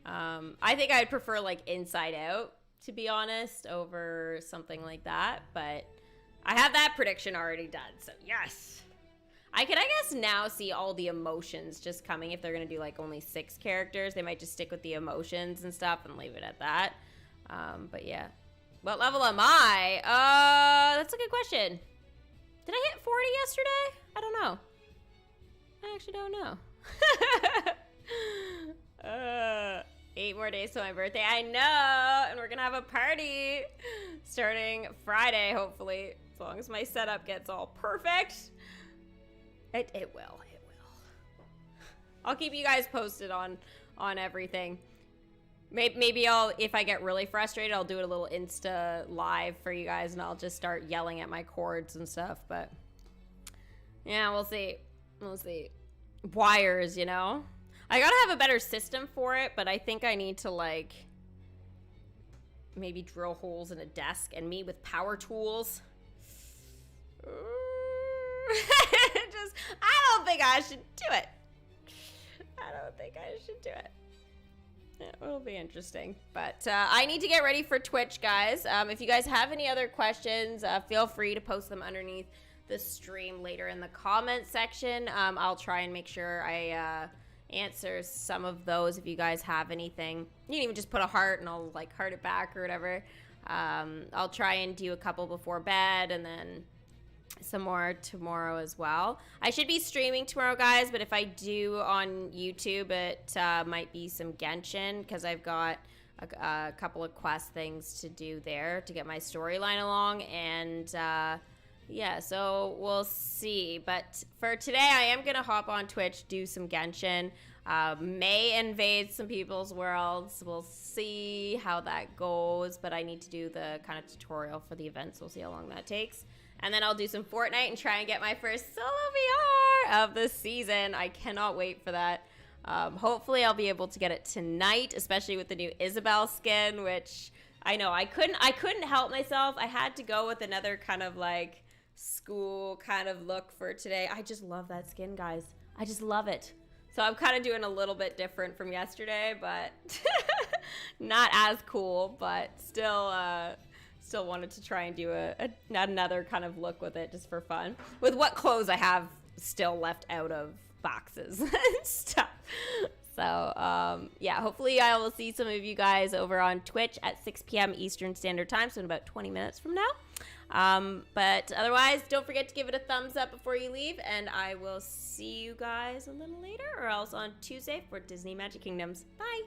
I think I'd prefer like Inside Out, to be honest, over something like that, but I have that prediction already done, so yes. I guess now see all the emotions just coming. If they're gonna do like only 6 characters, they might just stick with the emotions and stuff and leave it at that. But yeah. What level am I? That's a good question. Did I hit 40 yesterday? I don't know. I actually don't know. 8 more days to my birthday. I know, and we're gonna have a party starting Friday, hopefully, as long as my setup gets all perfect. It will. I'll keep you guys posted on everything. Maybe if I get really frustrated, I'll do a little Insta live for you guys, and I'll just start yelling at my cords and stuff, but yeah, we'll see. Wires, you know? I gotta have a better system for it, but I think I need to, like, maybe drill holes in a desk and me with power tools. I don't think I should do it. Yeah, it'll be interesting, but I need to get ready for Twitch, guys. If you guys have any other questions, feel free to post them underneath the stream later in the comment section. I'll try and make sure I answer some of those. If you guys have anything, you can even just put a heart and I'll like heart it back or whatever. I'll try and do a couple before bed and then some more tomorrow as well. I should be streaming tomorrow, guys, but if I do on YouTube, it might be some Genshin, because I've got a couple of quest things to do there to get my storyline along, and yeah, so we'll see. But for today, I am gonna hop on Twitch, do some Genshin, may invade some people's worlds. We'll see how that goes, but I need to do the kind of tutorial for the events. We'll see how long that takes. And then I'll do some Fortnite and try and get my first solo VR of the season. I cannot wait for that. Hopefully I'll be able to get it tonight, especially with the new Isabelle skin, which I know I couldn't help myself. I had to go with another kind of like school kind of look for today. I just love that skin, guys. I just love it. So I'm kind of doing a little bit different from yesterday, but not as cool, but still wanted to try and do another kind of look with it just for fun. With what clothes I have still left out of boxes and stuff. So, yeah, hopefully I will see some of you guys over on Twitch at 6 p.m. Eastern Standard Time, so in about 20 minutes from now. But otherwise, don't forget to give it a thumbs up before you leave, and I will see you guys a little later or else on Tuesday for Disney Magic Kingdoms. Bye!